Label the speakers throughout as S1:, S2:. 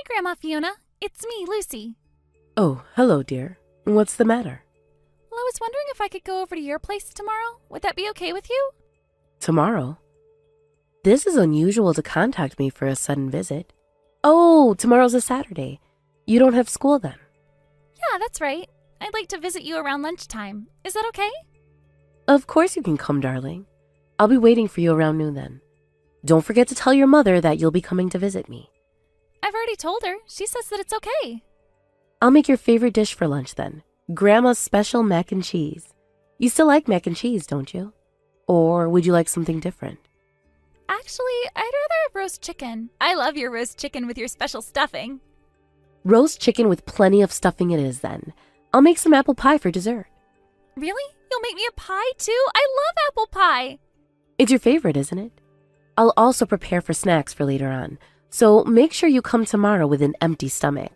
S1: Grandma Fiona. It's me, Lucy.
S2: Oh, hello, dear. What's the matter?
S1: Well, I was wondering if I could go over to your place tomorrow. Would that be okay with you?
S2: Tomorrow? This is unusual to contact me for a sudden visit. Oh, tomorrow's a Saturday. You don't have school then?
S1: Yeah, that's right. I'd like to visit you around lunchtime. Is that okay?
S2: Of course you can come, darling. I'll be waiting for you around noon then. Don't forget to tell your mother that you'll be coming to visit me.
S1: I've already told her. She says that it's okay.
S2: I'll make your favorite dish for lunch then. Grandma's special mac and cheese. You still like mac and cheese, don't you? Or would you like something different?
S1: Actually, I'd rather have roast chicken. I love your roast chicken with your special stuffing.
S2: Roast chicken with plenty of stuffing it is then. I'll make some apple pie for dessert.
S1: Really? You'll make me a pie too? I love apple pie.
S2: It's your favorite, isn't it? I'll also prepare for snacks for later on, so make sure you come tomorrow with an empty stomach.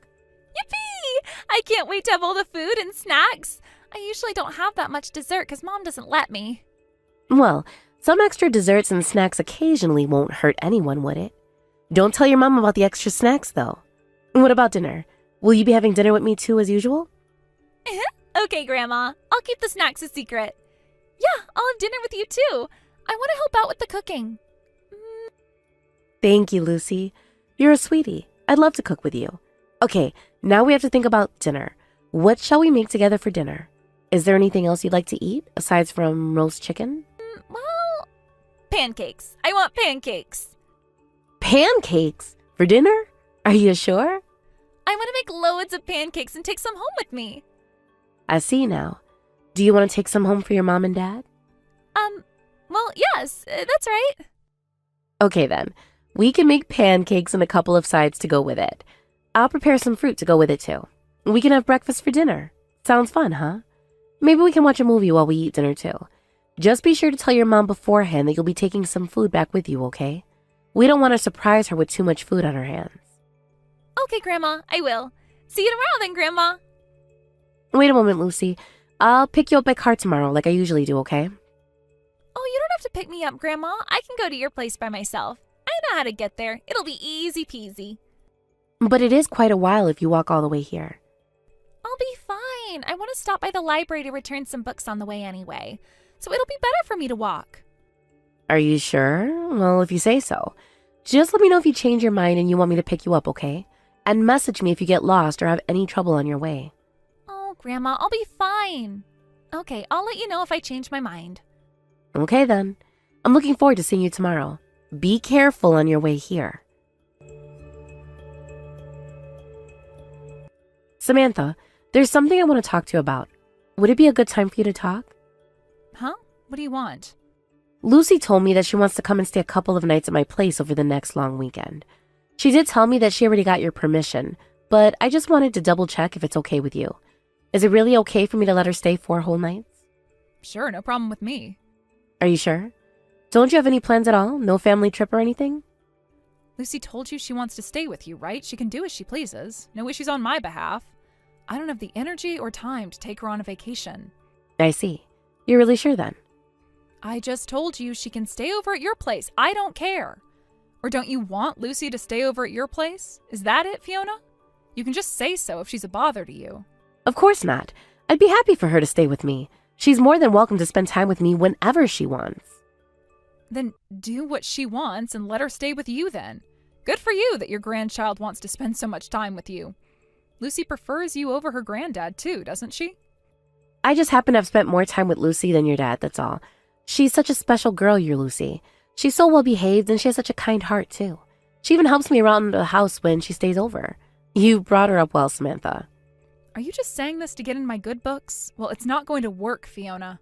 S1: Yippee! I can't wait to have all the food and snacks. I usually don't have that much dessert because Mom doesn't let me.
S2: Well, some extra desserts and snacks occasionally won't hurt anyone, would it? Don't tell your mom about the extra snacks, though. What about dinner? Will you be having dinner with me too, as usual?
S1: Okay, Grandma. I'll keep the snacks a secret. Yeah, I'll have dinner with you too. I want to help out with the cooking.
S2: Thank you, Lucy. You're a sweetie. I'd love to cook with you. Okay, now we have to think about dinner. What shall we make together for dinner? Is there anything else you'd like to eat, aside from roast chicken?
S1: Well, pancakes. I want pancakes.
S2: Pancakes? For dinner? Are you sure?
S1: I want to make loads of pancakes and take some home with me.
S2: I see now. Do you want to take some home for your mom and dad?
S1: Well, yes, that's right.
S2: Okay then. We can make pancakes and a couple of sides to go with it. I'll prepare some fruit to go with it too. We can have breakfast for dinner. Sounds fun, huh? Maybe we can watch a movie while we eat dinner too. Just be sure to tell your mom beforehand that you'll be taking some food back with you, okay? We don't want to surprise her with too much food on her hands.
S1: Okay, Grandma, I will. See you tomorrow then, Grandma.
S2: Wait a moment, Lucy. I'll pick you up by car tomorrow like I usually do, okay?
S1: Oh, you don't have to pick me up, Grandma. I can go to your place by myself. I know how to get there. It'll be easy peasy.
S2: But it is quite a while if you walk all the way here.
S1: I'll be fine. I want to stop by the library to return some books on the way anyway. So it'll be better for me to walk.
S2: Are you sure? Well, if you say so. Just let me know if you change your mind and you want me to pick you up, okay? And message me if you get lost or have any trouble on your way.
S1: Oh, Grandma, I'll be fine. Okay, I'll let you know if I change my mind.
S2: Okay then. I'm looking forward to seeing you tomorrow. Be careful on your way here. Samantha, there's something I want to talk to you about. Would it be a good time for you to talk?
S1: Huh? What do you want?
S2: Lucy told me that she wants to come and stay a couple of nights at my place over the next long weekend. She did tell me that she already got your permission, but I just wanted to double check if it's okay with you. Is it really okay for me to let her stay 4 whole nights?
S1: Sure, no problem with me.
S2: Are you sure? Don't you have any plans at all? No family trip or anything?
S3: Lucy told you she wants to stay with you, right? She can do as she pleases. No issues on my behalf. I don't have the energy or time to take her on a vacation.
S2: I see. You're really sure then?
S3: I just told you she can stay over at your place. I don't care. Or don't you want Lucy to stay over at your place? Is that it, Fiona? You can just say so if she's a bother to you.
S2: Of course not. I'd be happy for her to stay with me. She's more than welcome to spend time with me whenever she wants.
S3: Then do what she wants and let her stay with you then. Good for you that your grandchild wants to spend so much time with you. Lucy prefers you over her granddad too, doesn't she?
S2: I just happen to have spent more time with Lucy than your dad, that's all. She's such a special girl, your Lucy. She's so well behaved and she has such a kind heart too. She even helps me around the house when she stays over. You brought her up well, Samantha.
S3: Are you just saying this to get in my good books? Well, it's not going to work, Fiona.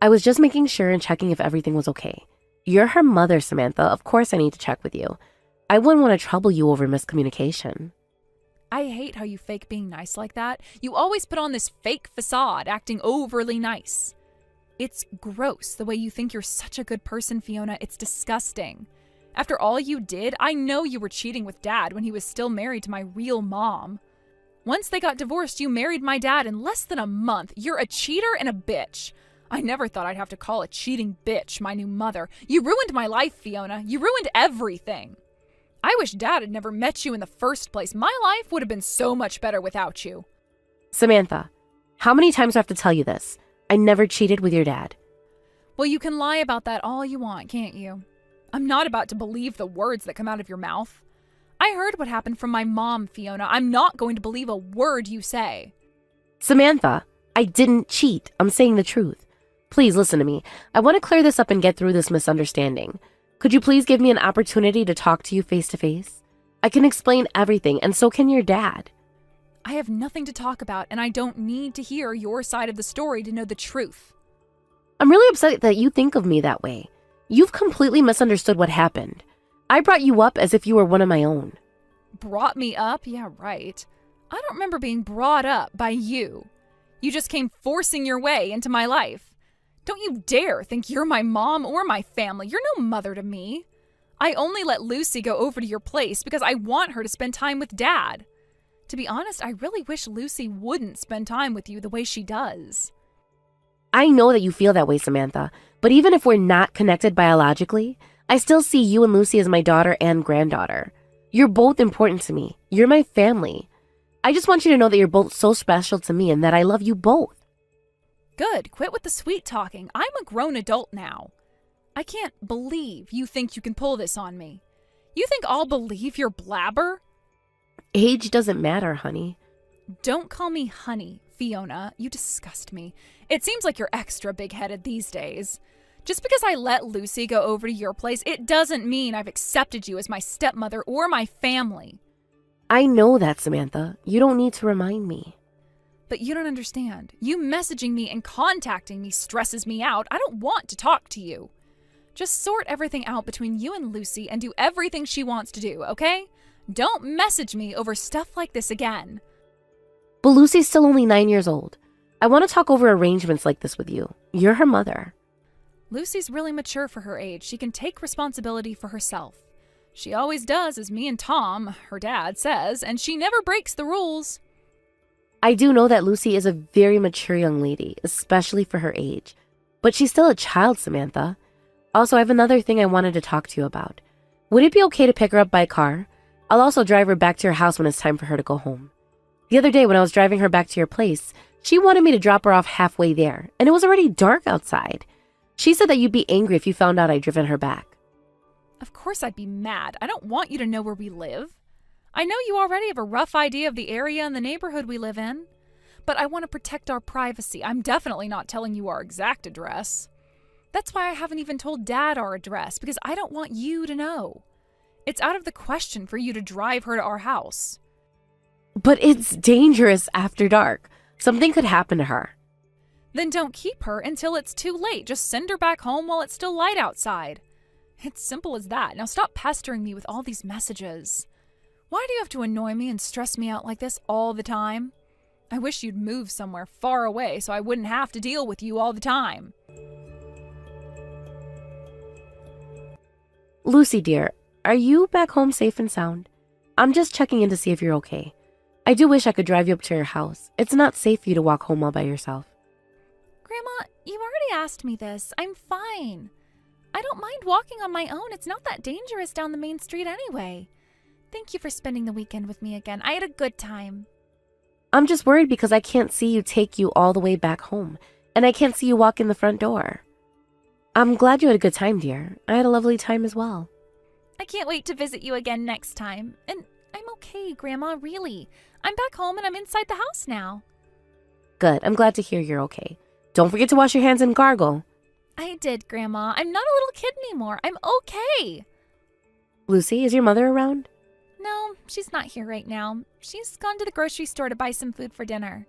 S2: I was just making sure and checking if everything was okay. You're her mother, Samantha. Of course I need to check with you. I wouldn't want to trouble you over miscommunication.
S3: I hate how you fake being nice like that. You always put on this fake facade, acting overly nice. It's gross the way you think you're such a good person, Fiona. It's disgusting. After all you did, I know you were cheating with Dad when he was still married to my real mom. Once they got divorced, you married my dad in less than a month. You're a cheater and a bitch. I never thought I'd have to call a cheating bitch my new mother. You ruined my life, Fiona. You ruined everything. I wish Dad had never met you in the first place. My life would have been so much better without you.
S2: Samantha, how many times do I have to tell you this? I never cheated with your dad.
S3: Well, you can lie about that all you want, can't you? I'm not about to believe the words that come out of your mouth. I heard what happened from my mom, Fiona. I'm not going to believe a word you say.
S2: Samantha, I didn't cheat. I'm saying the truth. Please listen to me. I want to clear this up and get through this misunderstanding. Could you please give me an opportunity to talk to you face to face? I can explain everything, and so can your dad.
S3: I have nothing to talk about, and I don't need to hear your side of the story to know the truth.
S2: I'm really upset that you think of me that way. You've completely misunderstood what happened. I brought you up as if you were one of my own.
S3: Brought me up? Yeah, right. I don't remember being brought up by you. You just came forcing your way into my life. Don't you dare think you're my mom or my family. You're no mother to me. I only let Lucy go over to your place because I want her to spend time with Dad. To be honest, I really wish Lucy wouldn't spend time with you the way she does.
S2: I know that you feel that way, Samantha, but even if we're not connected biologically, I still see you and Lucy as my daughter and granddaughter. You're both important to me. You're my family. I just want you to know that you're both so special to me and that I love you both.
S3: Good. Quit with the sweet talking. I'm a grown adult now. I can't believe you think you can pull this on me. You think I'll believe your blabber?
S2: Age doesn't matter, honey.
S3: Don't call me honey, Fiona. You disgust me. It seems like you're extra big-headed these days. Just because I let Lucy go over to your place, it doesn't mean I've accepted you as my stepmother or my family.
S2: I know that, Samantha. You don't need to remind me.
S3: But you don't understand. You messaging me and contacting me stresses me out. I don't want to talk to you. Just sort everything out between you and Lucy and do everything she wants to do, okay? Don't message me over stuff like this again.
S2: But Lucy's still only 9 years old. I want to talk over arrangements like this with you. You're her mother.
S3: Lucy's really mature for her age. She can take responsibility for herself. She always does, as me and Tom, her dad, says, and she never breaks the rules.
S2: I do know that Lucy is a very mature young lady, especially for her age. But she's still a child, Samantha. Also, I have another thing I wanted to talk to you about. Would it be okay to pick her up by car? I'll also drive her back to her house when it's time for her to go home. The other day when I was driving her back to your place, she wanted me to drop her off halfway there, and it was already dark outside. She said that you'd be angry if you found out I'd driven her back.
S3: Of course I'd be mad. I don't want you to know where we live. I know you already have a rough idea of the area and the neighborhood we live in. But I want to protect our privacy. I'm definitely not telling you our exact address. That's why I haven't even told Dad our address, because I don't want you to know. It's out of the question for you to drive her to our house.
S2: But it's dangerous after dark. Something could happen to her.
S3: Then don't keep her until it's too late. Just send her back home while it's still light outside. It's simple as that. Now stop pestering me with all these messages. Why do you have to annoy me and stress me out like this all the time? I wish you'd move somewhere far away so I wouldn't have to deal with you all the time.
S2: Lucy, dear, are you back home safe and sound? I'm just checking in to see if you're okay. I do wish I could drive you up to your house. It's not safe for you to walk home all by yourself.
S1: Grandma, you already asked me this. I'm fine. I don't mind walking on my own. It's not that dangerous down the main street anyway. Thank you for spending the weekend with me again. I had a good time.
S2: I'm just worried because I can't see you take you all the way back home, and I can't see you walk in the front door. I'm glad you had a good time, dear. I had a lovely time as well.
S1: I can't wait to visit you again next time. And I'm okay, Grandma, really. I'm back home and I'm inside the house now.
S2: Good. I'm glad to hear you're okay. Don't forget to wash your hands and gargle.
S1: I did, Grandma. I'm not a little kid anymore. I'm okay.
S2: Lucy, is your mother around?
S1: No, she's not here right now. She's gone to the grocery store to buy some food for dinner.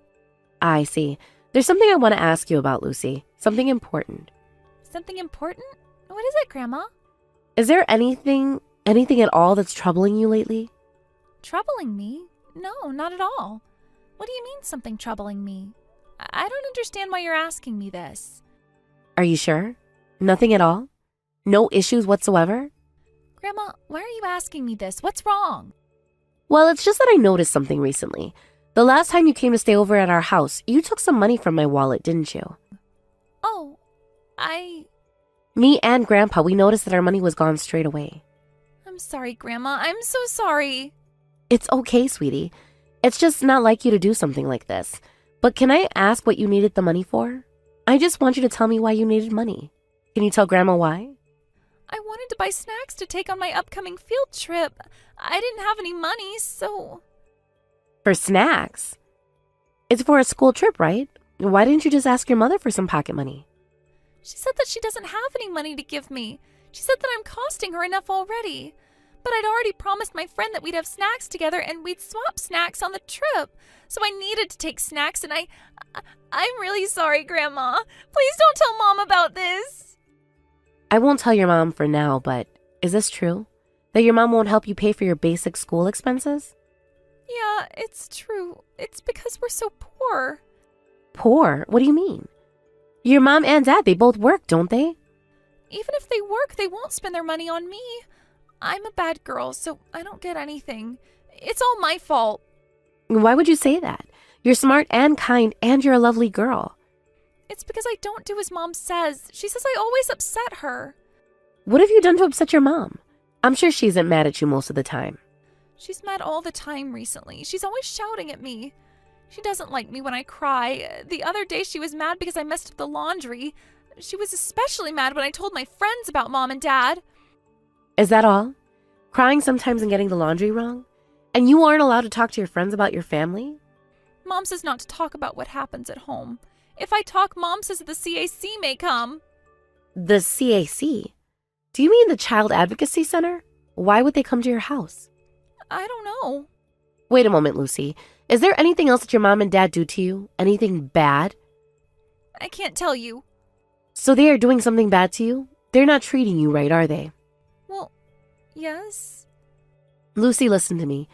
S2: I see. There's something I want to ask you about, Lucy. Something important.
S1: Something important? What is it, Grandma?
S2: Is there anything at all that's troubling you lately?
S1: Troubling me? No, not at all. What do you mean something troubling me? I don't understand why you're asking me this.
S2: Are you sure? Nothing at all? No issues whatsoever?
S1: Grandma, why are you asking me this? What's wrong?
S2: Well, it's just that I noticed something recently. The last time you came to stay over at our house, you took some money from my wallet, didn't you?
S1: Oh,
S2: Me and Grandpa, we noticed that our money was gone straight away.
S1: I'm I'm sorry, Grandma. I'm so sorry.
S2: It's okay, sweetie. It's just not like you to do something like this. But can I ask what you needed the money for? I just want you to tell me why you needed money. Can you tell Grandma why?
S1: I wanted to buy snacks to take on my upcoming field trip. I didn't have any money, so...
S2: For snacks? It's for a school trip, right? Why didn't you just ask your mother for some pocket money?
S1: She said that she doesn't have any money to give me. She said that I'm costing her enough already. But I'd already promised my friend that we'd have snacks together and we'd swap snacks on the trip. So I needed to take snacks and I'm really sorry, Grandma. Please don't tell Mom about this.
S2: I won't tell your mom for now, but is this true? That your mom won't help you pay for your basic school expenses?
S1: Yeah, it's true. It's because we're so poor.
S2: Poor? What do you mean? Your mom and dad, they both work, don't they?
S1: Even if they work, they won't spend their money on me. I'm a bad girl, so I don't get anything. It's all my fault.
S2: Why would you say that? You're smart and kind, and you're a lovely girl.
S1: It's because I don't do as Mom says. She says I always upset her.
S2: What have you done to upset your mom? I'm sure she isn't mad at you most of the time.
S1: She's mad all the time recently. She's always shouting at me. She doesn't like me when I cry. The other day she was mad because I messed up the laundry. She was especially mad when I told my friends about Mom and Dad.
S2: Is that all? Crying sometimes and getting the laundry wrong? And you aren't allowed to talk to your friends about your family?
S1: Mom says not to talk about what happens at home. If I talk, Mom says that the CAC may come.
S2: The CAC? Do you mean the Child Advocacy Center? Why would they come to your house?
S1: I don't know.
S2: Wait a moment, Lucy. Is there anything else that your mom and dad do to you? Anything bad?
S1: I can't tell you.
S2: So they are doing something bad to you? They're not treating you right, are they?
S1: Well, yes.
S2: Lucy, listen to me.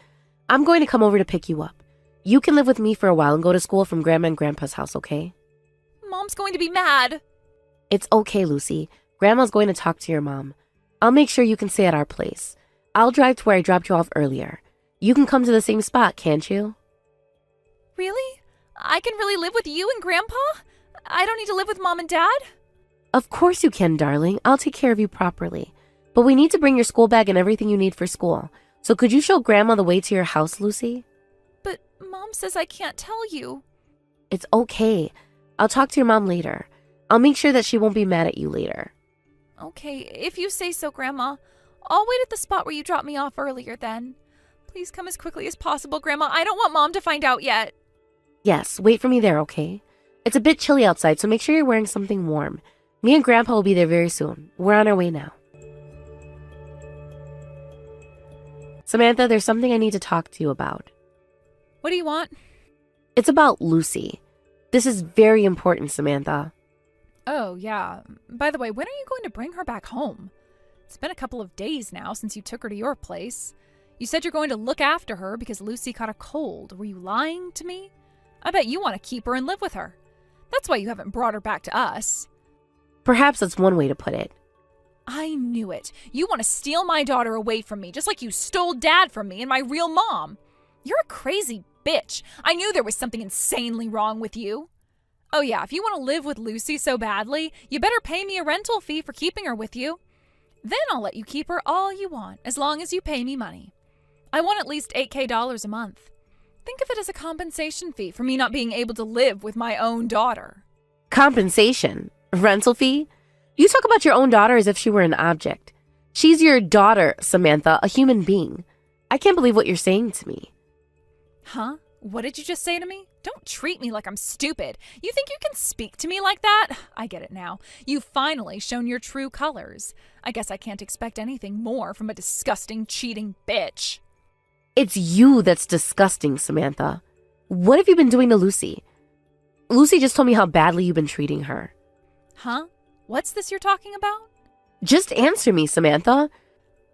S2: I'm going to come over to pick you up. You can live with me for a while and go to school from Grandma and Grandpa's house, okay?
S1: Mom's going to be mad.
S2: It's okay, Lucy. Grandma's going to talk to your mom. I'll make sure you can stay at our place. I'll drive to where I dropped you off earlier. You can come to the same spot, can't you?
S1: Really? I can really live with you and Grandpa? I don't need to live with Mom and Dad?
S2: Of course you can, darling. I'll take care of you properly. But we need to bring your school bag and everything you need for school. So could you show Grandma the way to your house, Lucy?
S1: But Mom says I can't tell you.
S2: It's okay. I'll talk to your mom later. I'll make sure that she won't be mad at you later.
S1: Okay, if you say so, Grandma. I'll wait at the spot where you dropped me off earlier then. Please come as quickly as possible, Grandma. I don't want Mom to find out yet.
S2: Yes, wait for me there, okay? It's a bit chilly outside, so make sure you're wearing something warm. Me and Grandpa will be there very soon. We're on our way now. Samantha, there's something I need to talk to you about.
S3: What do you want?
S2: It's about Lucy. This is very important, Samantha.
S3: Oh, yeah. By the way, when are you going to bring her back home? It's been a couple of days now since you took her to your place. You said you're going to look after her because Lucy caught a cold. Were you lying to me? I bet you want to keep her and live with her. That's why you haven't brought her back to us.
S2: Perhaps that's one way to put it.
S3: I knew it. You want to steal my daughter away from me, just like you stole Dad from me and my real mom. You're a crazy bitch. I knew there was something insanely wrong with you. Oh yeah, if you want to live with Lucy so badly, you better pay me a rental fee for keeping her with you. Then I'll let you keep her all you want, as long as you pay me money. I want at least $8,000 a month. Think of it as a compensation fee for me not being able to live with my own daughter.
S2: Compensation? Rental fee? You talk about your own daughter as if she were an object. She's your daughter, Samantha, a human being. I can't believe what you're saying to me.
S3: Huh? What did you just say to me? Don't treat me like I'm stupid. You think you can speak to me like that? I get it now. You've finally shown your true colors. I guess I can't expect anything more from a disgusting, cheating bitch.
S2: It's you that's disgusting, Samantha. What have you been doing to Lucy? Lucy just told me how badly you've been treating her.
S3: Huh? What's this you're talking about?
S2: Just answer me, Samantha.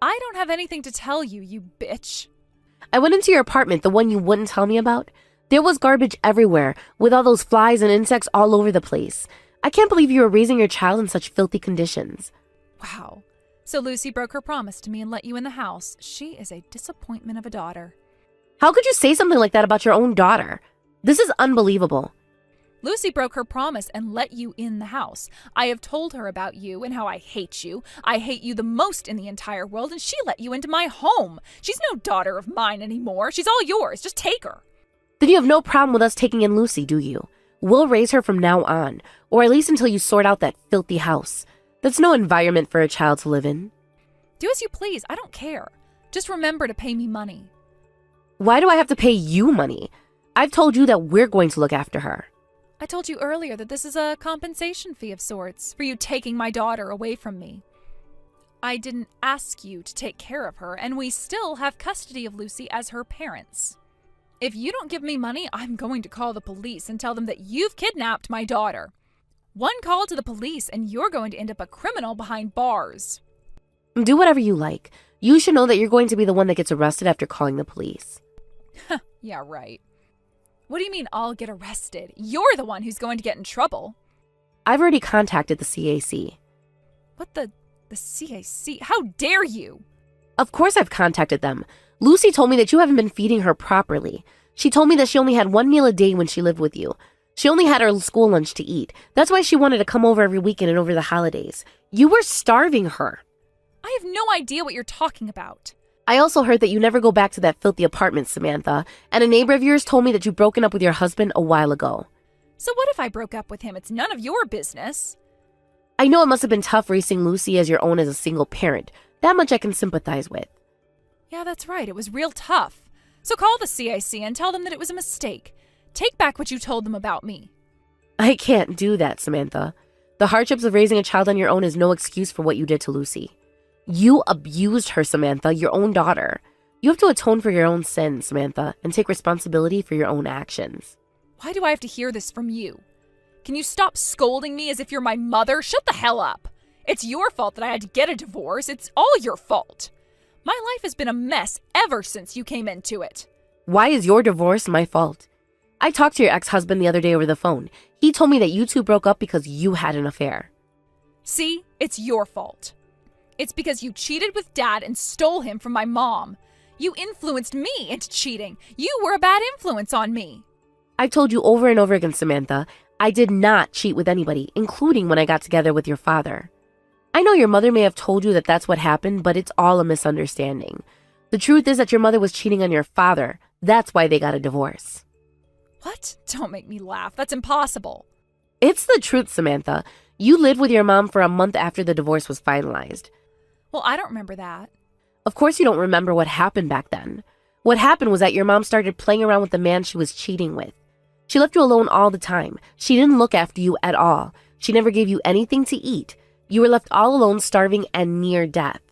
S3: I don't have anything to tell you, you bitch.
S2: I went into your apartment, the one you wouldn't tell me about. There was garbage everywhere, with all those flies and insects all over the place. I can't believe you were raising your child in such filthy conditions.
S3: Wow. So Lucy broke her promise to me and let you in the house. She is a disappointment of a daughter.
S2: How could you say something like that about your own daughter? This is unbelievable.
S3: Lucy broke her promise and let you in the house. I have told her about you and how I hate you. I hate you the most in the entire world, and she let you into my home. She's no daughter of mine anymore. She's all yours. Just take her.
S2: Then you have no problem with us taking in Lucy, do you? We'll raise her from now on, or at least until you sort out that filthy house. That's no environment for a child to live in.
S3: Do as you please. I don't care. Just remember to pay me money.
S2: Why do I have to pay you money? I've told you that we're going to look after her.
S3: I told you earlier that this is a compensation fee of sorts for you taking my daughter away from me. I didn't ask you to take care of her, and we still have custody of Lucy as her parents. If you don't give me money, I'm going to call the police and tell them that you've kidnapped my daughter. One call to the police and you're going to end up a criminal behind bars.
S2: Do whatever you like. You should know that you're going to be the one that gets arrested after calling the police.
S3: Yeah, right. What do you mean I'll get arrested? You're the one who's going to get in trouble.
S2: I've already contacted the CAC.
S3: What the CAC? How dare you?
S2: Of course I've contacted them. Lucy told me that you haven't been feeding her properly. She told me that she only had one meal a day when she lived with you. She only had her school lunch to eat. That's why she wanted to come over every weekend and over the holidays. You were starving her.
S3: I have no idea what you're talking about.
S2: I also heard that you never go back to that filthy apartment, Samantha, and a neighbor of yours told me that you've broken up with your husband a while ago.
S3: So what if I broke up with him? It's none of your business.
S2: I know it must have been tough raising Lucy as your own as a single parent. That much I can sympathize with.
S3: Yeah, that's right. It was real tough. So call the CIC and tell them that it was a mistake. Take back what you told them about me.
S2: I can't do that, Samantha. The hardships of raising a child on your own is no excuse for what you did to Lucy. You abused her, Samantha, your own daughter. You have to atone for your own sins, Samantha, and take responsibility for your own actions.
S3: Why do I have to hear this from you? Can you stop scolding me as if you're my mother? Shut the hell up. It's your fault that I had to get a divorce. It's all your fault. My life has been a mess ever since you came into it.
S2: Why is your divorce my fault? I talked to your ex-husband the other day over the phone. He told me that you two broke up because you had an affair.
S3: See, it's your fault. It's because you cheated with Dad and stole him from my mom. You influenced me into cheating. You were a bad influence on me.
S2: I've told you over and over again, Samantha, I did not cheat with anybody, including when I got together with your father. I know your mother may have told you that that's what happened, but it's all a misunderstanding. The truth is that your mother was cheating on your father. That's why they got a divorce.
S3: What? Don't make me laugh. That's impossible.
S2: It's the truth, Samantha. You lived with your mom for a month after the divorce was finalized.
S3: Well, I don't remember that.
S2: Of course you don't remember what happened back then. What happened was that your mom started playing around with the man she was cheating with. She left you alone all the time. She didn't look after you at all. She never gave you anything to eat. You were left all alone, starving and near death.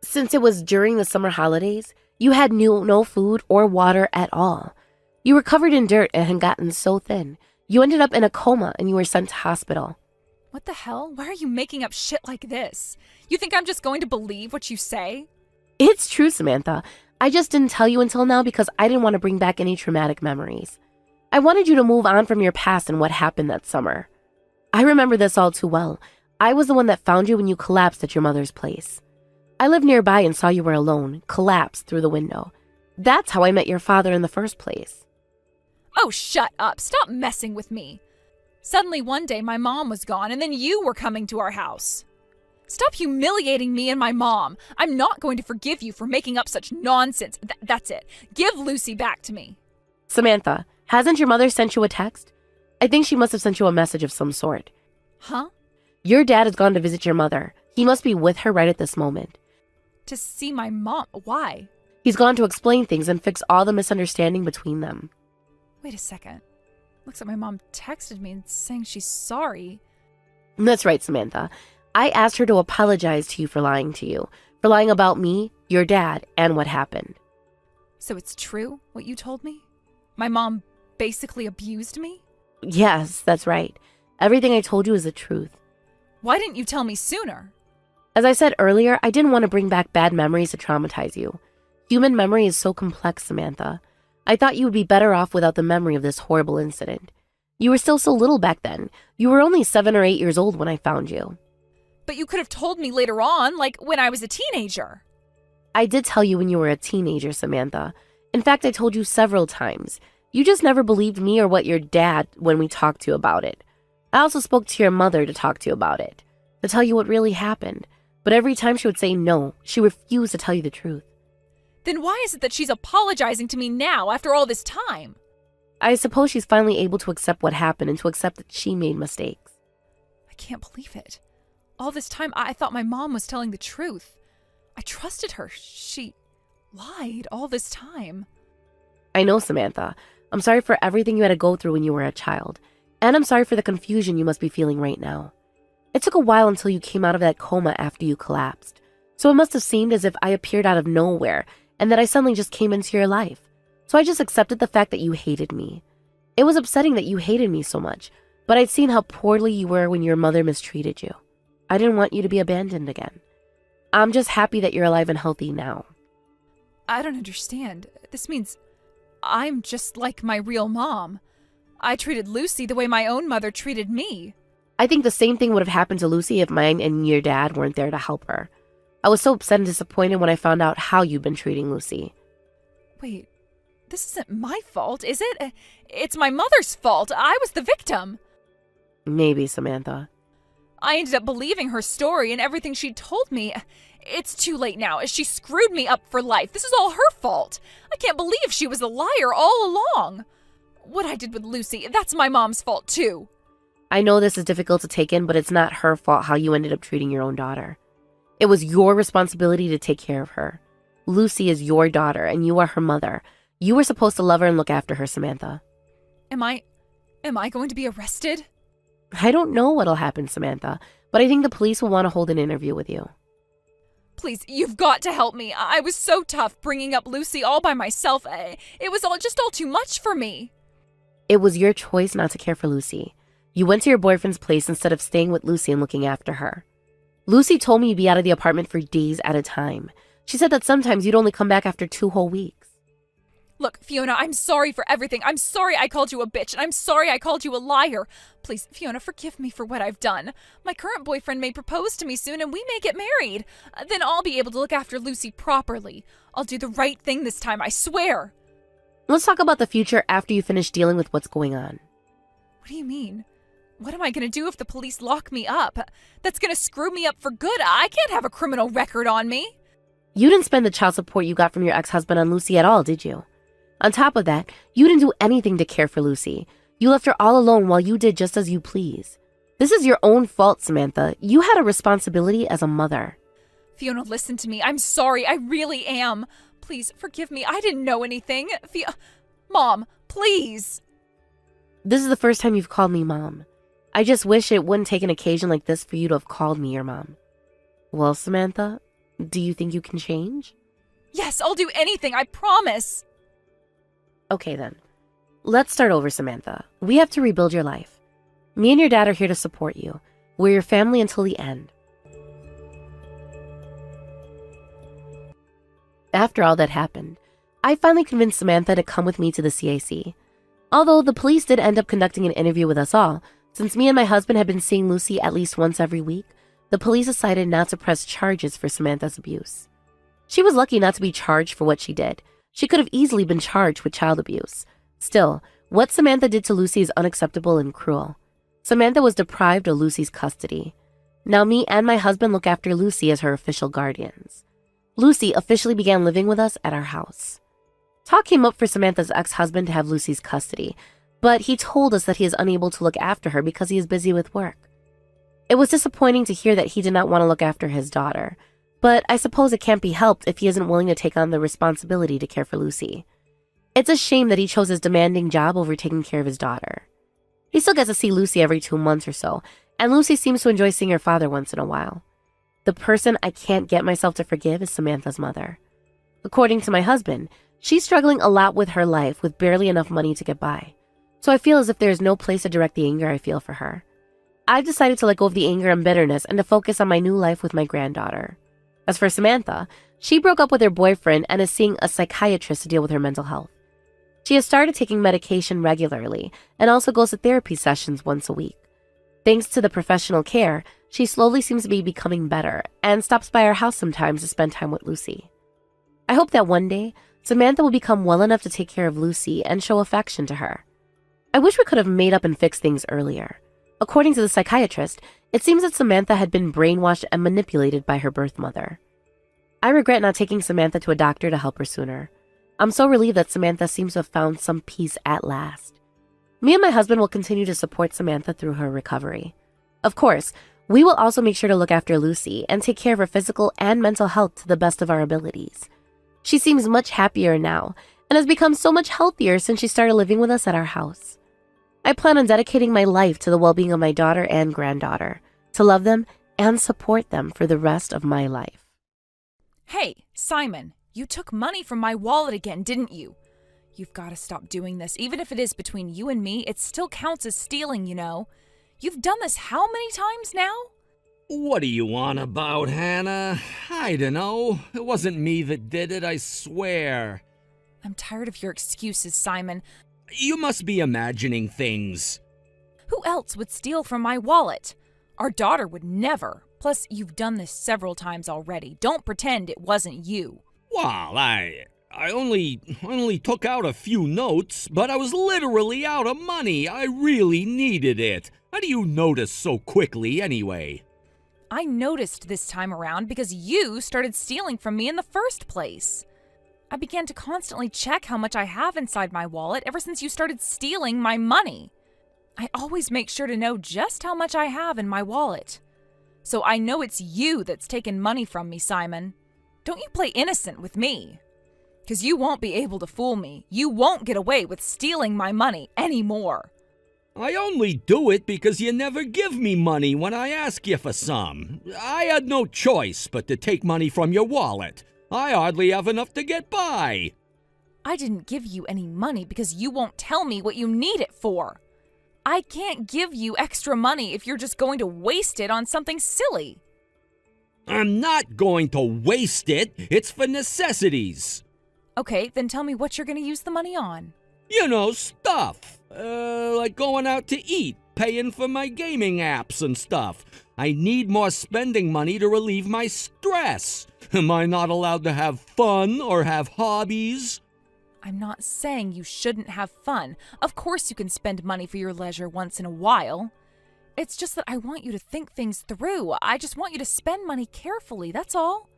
S2: Since it was during the summer holidays, you had no food or water at all. You were covered in dirt and had gotten so thin. You ended up in a coma and you were sent to hospital.
S3: What the hell? Why are you making up shit like this? You think I'm just going to believe what you say?
S2: It's true, Samantha. I just didn't tell you until now because I didn't want to bring back any traumatic memories. I wanted you to move on from your past and what happened that summer. I remember this all too well. I was the one that found you when you collapsed at your mother's place. I lived nearby and saw you were alone, collapsed through the window. That's how I met your father in the first place.
S3: Oh, shut up. Stop messing with me. Suddenly one day my mom was gone and then you were coming to our house. Stop humiliating me and my mom. I'm not going to forgive you for making up such nonsense. That's it. Give Lucy back to me.
S2: Samantha, hasn't your mother sent you a text? I think she must have sent you a message of some sort.
S3: Huh?
S2: Your dad has gone to visit your mother. He must be with her right at this moment.
S3: To see my mom? Why?
S2: He's gone to explain things and fix all the misunderstanding between them.
S3: Wait a second. Looks like my mom texted me and saying she's sorry.
S2: That's right, Samantha. I asked her to apologize to you for lying to you, for lying about me, your dad, and what happened.
S3: So it's true, what you told me? My mom basically abused me?
S2: Yes, that's right. Everything I told you is the truth.
S3: Why didn't you tell me sooner?
S2: As I said earlier, I didn't want to bring back bad memories to traumatize you. Human memory is so complex, Samantha. I thought you would be better off without the memory of this horrible incident. You were still so little back then. You were only 7 or 8 years old when I found you.
S3: But you could have told me later on, like when I was a teenager.
S2: I did tell you when you were a teenager, Samantha. In fact, I told you several times. You just never believed me or what your dad when we talked to you about it. I also spoke to your mother to talk to you about it, to tell you what really happened. But every time she would say no, she refused to tell you the truth.
S3: Then why is it that she's apologizing to me now after all this time?
S2: I suppose she's finally able to accept what happened and to accept that she made mistakes.
S3: I can't believe it. All this time, I thought my mom was telling the truth. I trusted her. She lied all this time.
S2: I know, Samantha. I'm sorry for everything you had to go through when you were a child. And I'm sorry for the confusion you must be feeling right now. It took a while until you came out of that coma after you collapsed. So it must have seemed as if I appeared out of nowhere and that I suddenly just came into your life. So I just accepted the fact that you hated me. It was upsetting that you hated me so much, but I'd seen how poorly you were when your mother mistreated you. I didn't want you to be abandoned again. I'm just happy that you're alive and healthy now.
S3: I don't understand. This means I'm just like my real mom. I treated Lucy the way my own mother treated me.
S2: I think the same thing would have happened to Lucy if mine and your dad weren't there to help her. I was so upset and disappointed when I found out how you've been treating Lucy.
S3: Wait, this isn't my fault, is it? It's my mother's fault. I was the victim.
S2: Maybe, Samantha.
S3: I ended up believing her story and everything she told me. It's too late now. She screwed me up for life. This is all her fault. I can't believe she was a liar all along. What I did with Lucy, that's my mom's fault too.
S2: I know this is difficult to take in, but it's not her fault how you ended up treating your own daughter. It was your responsibility to take care of her. Lucy is your daughter, and you are her mother. You were supposed to love her and look after her, Samantha.
S3: Am I going to be arrested?
S2: I don't know what'll happen, Samantha, but I think the police will want to hold an interview with you.
S3: Please, you've got to help me. I was so tough bringing up Lucy all by myself. It was all too much for me.
S2: It was your choice not to care for Lucy. You went to your boyfriend's place instead of staying with Lucy and looking after her. Lucy told me you'd be out of the apartment for days at a time. She said that sometimes you'd only come back after 2 whole weeks.
S3: Look, Fiona, I'm sorry for everything. I'm sorry I called you a bitch, and I'm sorry I called you a liar. Please, Fiona, forgive me for what I've done. My current boyfriend may propose to me soon, and we may get married. Then I'll be able to look after Lucy properly. I'll do the right thing this time, I swear.
S2: Let's talk about the future after you finish dealing with what's going on.
S3: What do you mean? What am I going to do if the police lock me up? That's going to screw me up for good. I can't have a criminal record on me.
S2: You didn't spend the child support you got from your ex-husband on Lucy at all, did you? On top of that, you didn't do anything to care for Lucy. You left her all alone while you did just as you please. This is your own fault, Samantha. You had a responsibility as a mother.
S3: Fiona, listen to me. I'm sorry. I really am. Please, forgive me. I didn't know anything. Mom, please.
S2: This is the first time you've called me Mom. I just wish it wouldn't take an occasion like this for you to have called me your mom. Well, Samantha, do you think you can change?
S3: Yes, I'll do anything. I promise.
S2: Okay then. Let's start over, Samantha. We have to rebuild your life. Me and your dad are here to support you. We're your family until the end. After all that happened, I finally convinced Samantha to come with me to the CAC. Although the police did end up conducting an interview with us all, since me and my husband had been seeing Lucy at least once every week, the police decided not to press charges for Samantha's abuse. She was lucky not to be charged for what she did. She could have easily been charged with child abuse. Still, what Samantha did to Lucy is unacceptable and cruel. Samantha was deprived of Lucy's custody. Now me and my husband look after Lucy as her official guardians. Lucy officially began living with us at our house. Talk came up for Samantha's ex-husband to have Lucy's custody, but he told us that he is unable to look after her because he is busy with work. It was disappointing to hear that he did not want to look after his daughter, but I suppose it can't be helped if he isn't willing to take on the responsibility to care for Lucy. It's a shame that he chose his demanding job over taking care of his daughter. He still gets to see Lucy every 2 months or so, and Lucy seems to enjoy seeing her father once in a while. The person I can't get myself to forgive is Samantha's mother. According to my husband, she's struggling a lot with her life with barely enough money to get by. So I feel as if there is no place to direct the anger I feel for her. I've decided to let go of the anger and bitterness and to focus on my new life with my granddaughter. As for Samantha, she broke up with her boyfriend and is seeing a psychiatrist to deal with her mental health. She has started taking medication regularly and also goes to therapy sessions once a week. Thanks to the professional care, she slowly seems to be becoming better and stops by our house sometimes to spend time with Lucy. I hope that one day, Samantha will become well enough to take care of Lucy and show affection to her. I wish we could have made up and fixed things earlier. According to the psychiatrist, it seems that Samantha had been brainwashed and manipulated by her birth mother. I regret not taking Samantha to a doctor to help her sooner. I'm so relieved that Samantha seems to have found some peace at last. Me and my husband will continue to support Samantha through her recovery. Of course, we will also make sure to look after Lucy and take care of her physical and mental health to the best of our abilities. She seems much happier now and has become so much healthier since she started living with us at our house. I plan on dedicating my life to the well-being of my daughter and granddaughter, to love them and support them for the rest of my life.
S3: Hey, Simon, you took money from my wallet again, didn't you? You've got to stop doing this. Even if it is between you and me, it still counts as stealing, you know. You've done this how many times now?
S4: What do you want about, Hannah? I dunno. It wasn't me that did it, I swear.
S3: I'm tired of your excuses, Simon.
S4: You must be imagining things.
S3: Who else would steal from my wallet? Our daughter would never. Plus, you've done this several times already. Don't pretend it wasn't you.
S4: Well, I only took out a few notes, but I was literally out of money. I really needed it. How do you notice so quickly anyway?
S3: I noticed this time around because you started stealing from me in the first place. I began to constantly check how much I have inside my wallet ever since you started stealing my money. I always make sure to know just how much I have in my wallet. So I know it's you that's taken money from me, Simon. Don't you play innocent with me. 'Cause you won't be able to fool me. You won't get away with stealing my money anymore.
S4: I only do it because you never give me money when I ask you for some. I had no choice but to take money from your wallet. I hardly have enough to get by.
S3: I didn't give you any money because you won't tell me what you need it for. I can't give you extra money if you're just going to waste it on something silly.
S4: I'm not going to waste it. It's for necessities.
S3: Okay, then tell me what you're going to use the money on.
S4: You know, stuff. Like going out to eat, paying for my gaming apps and stuff. I need more spending money to relieve my stress. Am I not allowed to have fun or have hobbies?
S3: I'm not saying you shouldn't have fun. Of course you can spend money for your leisure once in a while. It's just that I want you to think things through. I just want you to spend money carefully, that's all.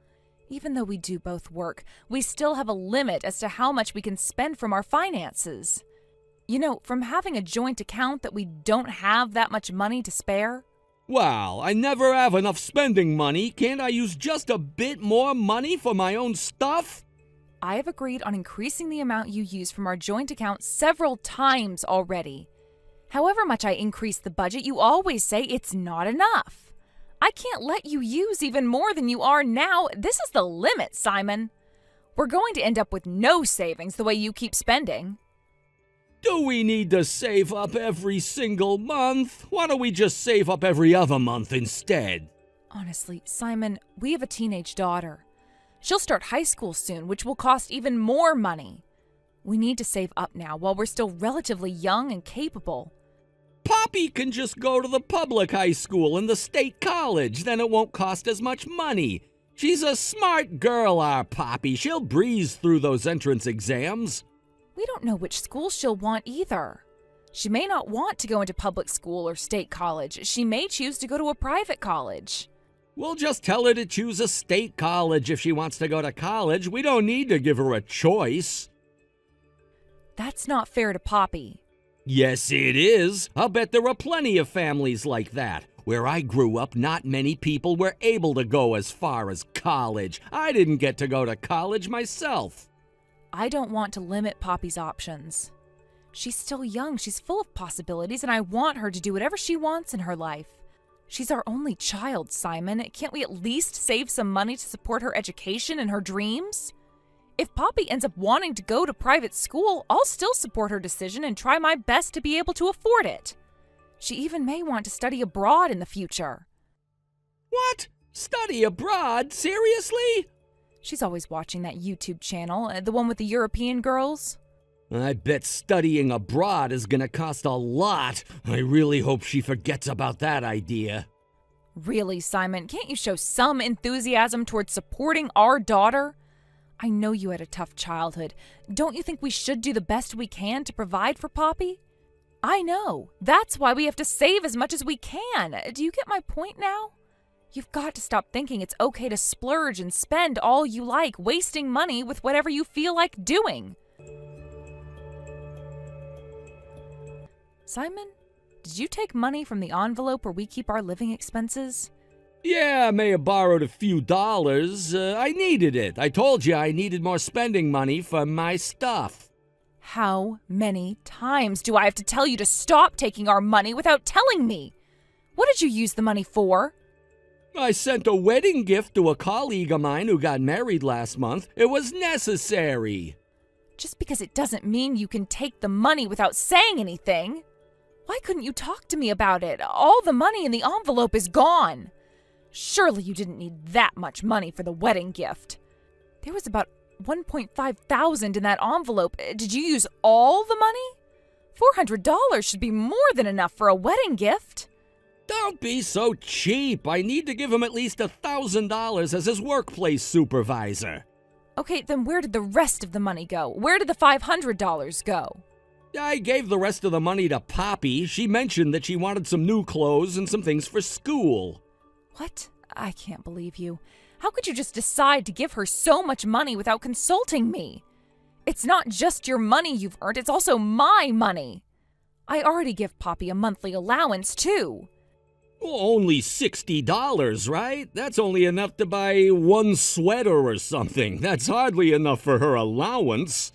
S3: Even though we do both work, we still have a limit as to how much we can spend from our finances. You know, from having a joint account that we don't have that much money to spare.
S4: Well, I never have enough spending money. Can't I use just a bit more money for my own stuff?
S3: I have agreed on increasing the amount you use from our joint account several times already. However much I increase the budget, you always say it's not enough. I can't let you use even more than you are now. This is the limit, Simon. We're going to end up with no savings the way you keep spending.
S4: Do we need to save up every single month? Why don't we just save up every other month instead?
S3: Honestly, Simon, we have a teenage daughter. She'll start high school soon, which will cost even more money. We need to save up now while we're still relatively young and capable.
S4: Poppy can just go to the public high school and the state college, then it won't cost as much money. She's a smart girl, our Poppy. She'll breeze through those entrance exams.
S3: We don't know which school she'll want either. She may not want to go into public school or state college. She may choose to go to a private college.
S4: We'll just tell her to choose a state college if she wants to go to college. We don't need to give her a choice.
S3: That's not fair to Poppy.
S4: Yes, it is. I'll bet there are plenty of families like that. Where I grew up, not many people were able to go as far as college. I didn't get to go to college myself.
S3: I don't want to limit Poppy's options. She's still young, she's full of possibilities, and I want her to do whatever she wants in her life. She's our only child, Simon. Can't we at least save some money to support her education and her dreams? If Poppy ends up wanting to go to private school, I'll still support her decision and try my best to be able to afford it. She even may want to study abroad in the future.
S4: What? Study abroad? Seriously?
S3: She's always watching that YouTube channel, the one with the European girls.
S4: I bet studying abroad is gonna cost a lot. I really hope she forgets about that idea.
S3: Really, Simon, can't you show some enthusiasm towards supporting our daughter? I know you had a tough childhood. Don't you think we should do the best we can to provide for Poppy? I know. That's why we have to save as much as we can. Do you get my point now? You've got to stop thinking it's okay to splurge and spend all you like, wasting money with whatever you feel like doing. Simon, did you take money from the envelope where we keep our living expenses?
S4: Yeah, I may have borrowed a few dollars. I needed it. I told you I needed more spending money for my stuff.
S3: How many times do I have to tell you to stop taking our money without telling me? What did you use the money for?
S4: I sent a wedding gift to a colleague of mine who got married last month. It was necessary.
S3: Just because it doesn't mean you can take the money without saying anything. Why couldn't you talk to me about it? All the money in the envelope is gone. Surely you didn't need that much money for the wedding gift. There was about $1,500 in that envelope. Did you use all the money? $400 should be more than enough for a wedding gift.
S4: Don't be so cheap. I need to give him at least $1,000 as his workplace supervisor.
S3: Okay, then where did the rest of the money go? Where did the $500 go?
S4: I gave the rest of the money to Poppy. She mentioned that she wanted some new clothes and some things for school.
S3: What? I can't believe you. How could you just decide to give her so much money without consulting me? It's not just your money you've earned, it's also my money. I already give Poppy a monthly allowance, too.
S4: Only $60, right? That's only enough to buy one sweater or something. That's hardly enough for her allowance.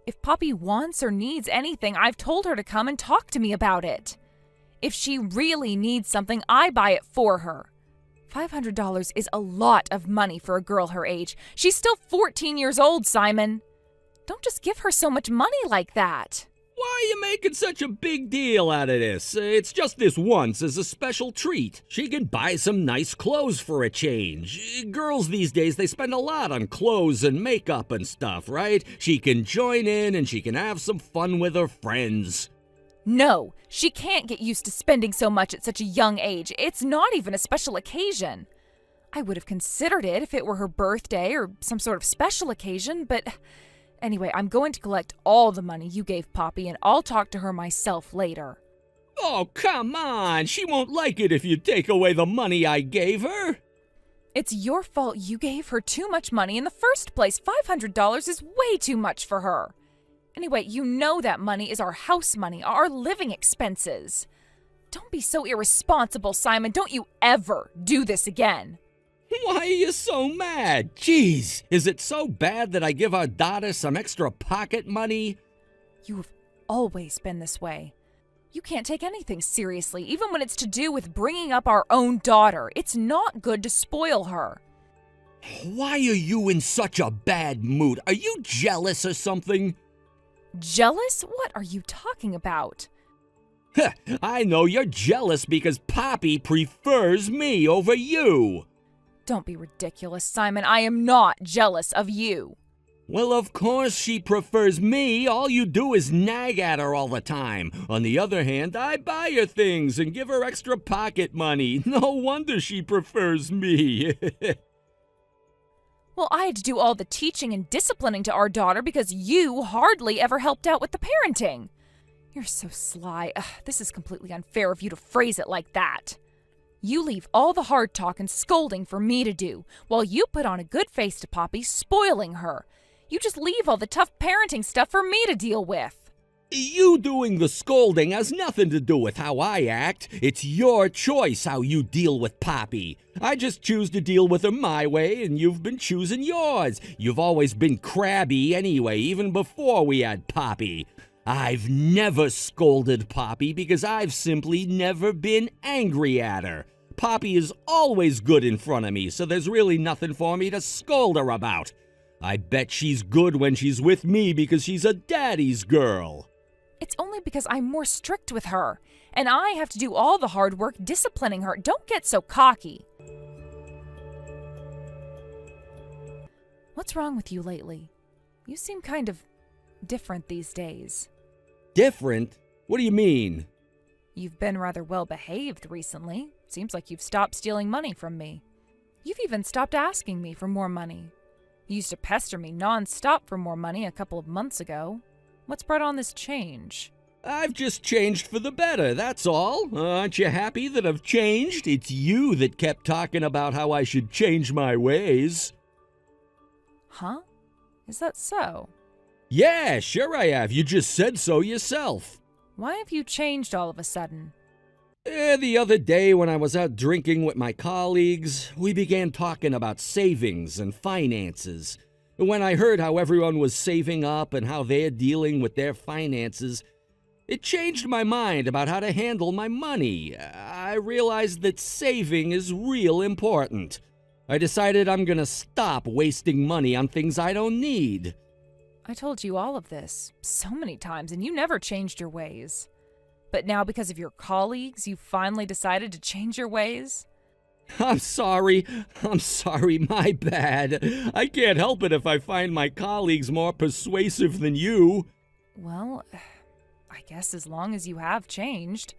S3: If Poppy wants or needs anything, I've told her to come and talk to me about it. If she really needs something, I buy it for her. $500 is a lot of money for a girl her age. She's still 14 years old, Simon. Don't just give her so much money like that.
S4: Why are you making such a big deal out of this? It's just this once as a special treat. She can buy some nice clothes for a change. Girls these days, they spend a lot on clothes and makeup and stuff, right? She can join in and she can have some fun with her friends.
S3: No, she can't get used to spending so much at such a young age. It's not even a special occasion. I would have considered it if it were her birthday or some sort of special occasion, but anyway, I'm going to collect all the money you gave Poppy and I'll talk to her myself later.
S4: Oh, come on. She won't like it if you take away the money I gave her.
S3: It's your fault you gave her too much money in the first place. $500 is way too much for her. Anyway, you know that money is our house money, our living expenses. Don't be so irresponsible, Simon. Don't you ever do this again.
S4: Why are you so mad? Jeez, is it so bad that I give our daughter some extra pocket money?
S3: You have always been this way. You can't take anything seriously, even when it's to do with bringing up our own daughter. It's not good to spoil her.
S4: Why are you in such a bad mood? Are you jealous or something?
S3: Jealous? What are you talking about?
S4: I know you're jealous because Poppy prefers me over you.
S3: Don't be ridiculous, Simon. I am not jealous of you.
S4: Well, of course she prefers me. All you do is nag at her all the time. On the other hand, I buy her things and give her extra pocket money. No wonder she prefers me.
S3: Well, I had to do all the teaching and disciplining to our daughter because you hardly ever helped out with the parenting. You're so sly. This is completely unfair of you to phrase it like that. You leave all the hard talk and scolding for me to do, while you put on a good face to Poppy, spoiling her. You just leave all the tough parenting stuff for me to deal with.
S4: You doing the scolding has nothing to do with how I act. It's your choice how you deal with Poppy. I just choose to deal with her my way, and you've been choosing yours. You've always been crabby anyway, even before we had Poppy. I've never scolded Poppy because I've simply never been angry at her. Poppy is always good in front of me, so there's really nothing for me to scold her about. I bet she's good when she's with me because she's a daddy's girl.
S3: It's only because I'm more strict with her, and I have to do all the hard work disciplining her. Don't get so cocky. What's wrong with you lately? You seem kind of different these days.
S4: Different? What do you mean?
S3: You've been rather well behaved recently. Seems like you've stopped stealing money from me. You've even stopped asking me for more money. You used to pester me non-stop for more money a couple of months ago. What's brought on this change?
S4: I've just changed for the better, that's all. Aren't you happy that I've changed? It's you that kept talking about how I should change my ways.
S3: Huh? Is that so?
S4: Yeah, sure I have. You just said so yourself.
S3: Why have you changed all of a sudden?
S4: The other day when I was out drinking with my colleagues, we began talking about savings and finances. When I heard how everyone was saving up and how they're dealing with their finances, it changed my mind about how to handle my money. I realized that saving is real important. I decided I'm gonna stop wasting money on things I don't need.
S3: I told you all of this so many times, and you never changed your ways. But now, because of your colleagues, you finally decided to change your ways?
S4: I'm sorry, my bad. I can't help it if I find my colleagues more persuasive than you.
S3: Well, I guess as long as you have changed.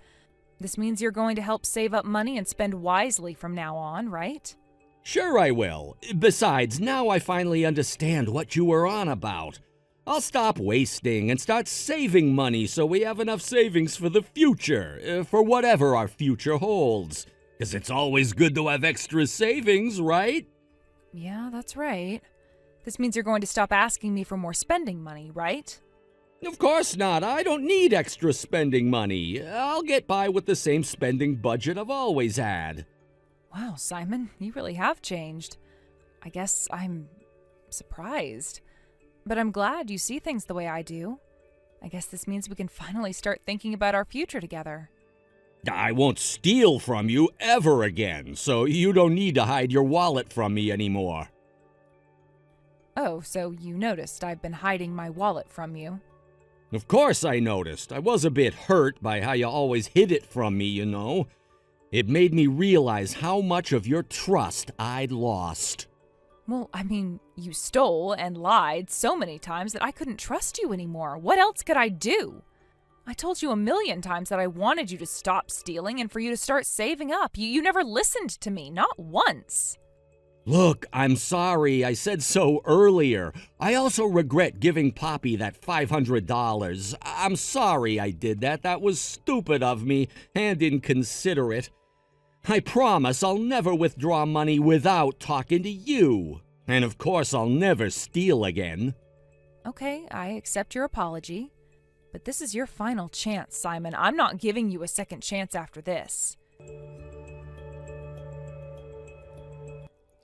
S3: This means you're going to help save up money and spend wisely from now on, right?
S4: Sure I will. Besides, now I finally understand what you were on about. I'll stop wasting and start saving money so we have enough savings for the future, for whatever our future holds. 'Cause it's always good to have extra savings, right?
S3: Yeah, that's right. This means you're going to stop asking me for more spending money, right?
S4: Of course not. I don't need extra spending money. I'll get by with the same spending budget I've always had.
S3: Wow, Simon, you really have changed. I guess I'm surprised. But I'm glad you see things the way I do. I guess this means we can finally start thinking about our future together.
S4: I won't steal from you ever again, so you don't need to hide your wallet from me anymore.
S3: Oh, so you noticed I've been hiding my wallet from you.
S4: Of course I noticed. I was a bit hurt by how you always hid it from me, you know. It made me realize how much of your trust I'd lost.
S3: Well, I mean, you stole and lied so many times that I couldn't trust you anymore. What else could I do? I told you a million times that I wanted you to stop stealing and for you to start saving up. You never listened to me, not once.
S4: Look, I'm sorry I said so earlier. I also regret giving Poppy that $500. I'm sorry I did that. That was stupid of me and inconsiderate. I promise I'll never withdraw money without talking to you. And of course I'll never steal again.
S3: Okay, I accept your apology. But this is your final chance, Simon. I'm not giving you a second chance after this.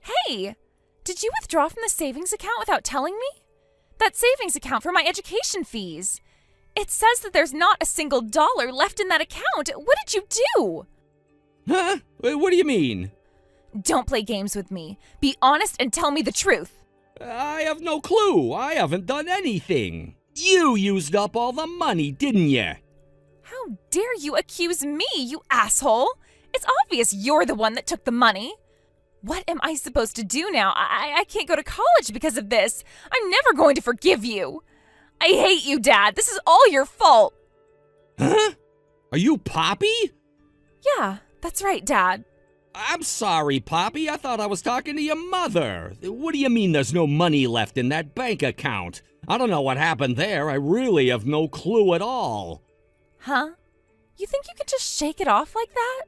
S3: Hey! Did you withdraw from the savings account without telling me? That savings account for my education fees. It says that there's not a single dollar left in that account. What did you do?
S4: Huh? What do you mean?
S3: Don't play games with me. Be honest and tell me the truth.
S4: I have no clue. I haven't done anything. You used up all the money, didn't you?
S3: How dare you accuse me, you asshole? It's obvious you're the one that took the money. What am I supposed to do now? I can't go to college because of this. I'm never going to forgive you. I hate you, Dad. This is all your fault.
S4: Huh? Are you Poppy?
S3: Yeah, that's right, Dad.
S4: I'm sorry, Poppy. I thought I was talking to your mother. What do you mean there's no money left in that bank account? I don't know what happened there. I really have no clue at all.
S3: Huh? You think you can just shake it off like that?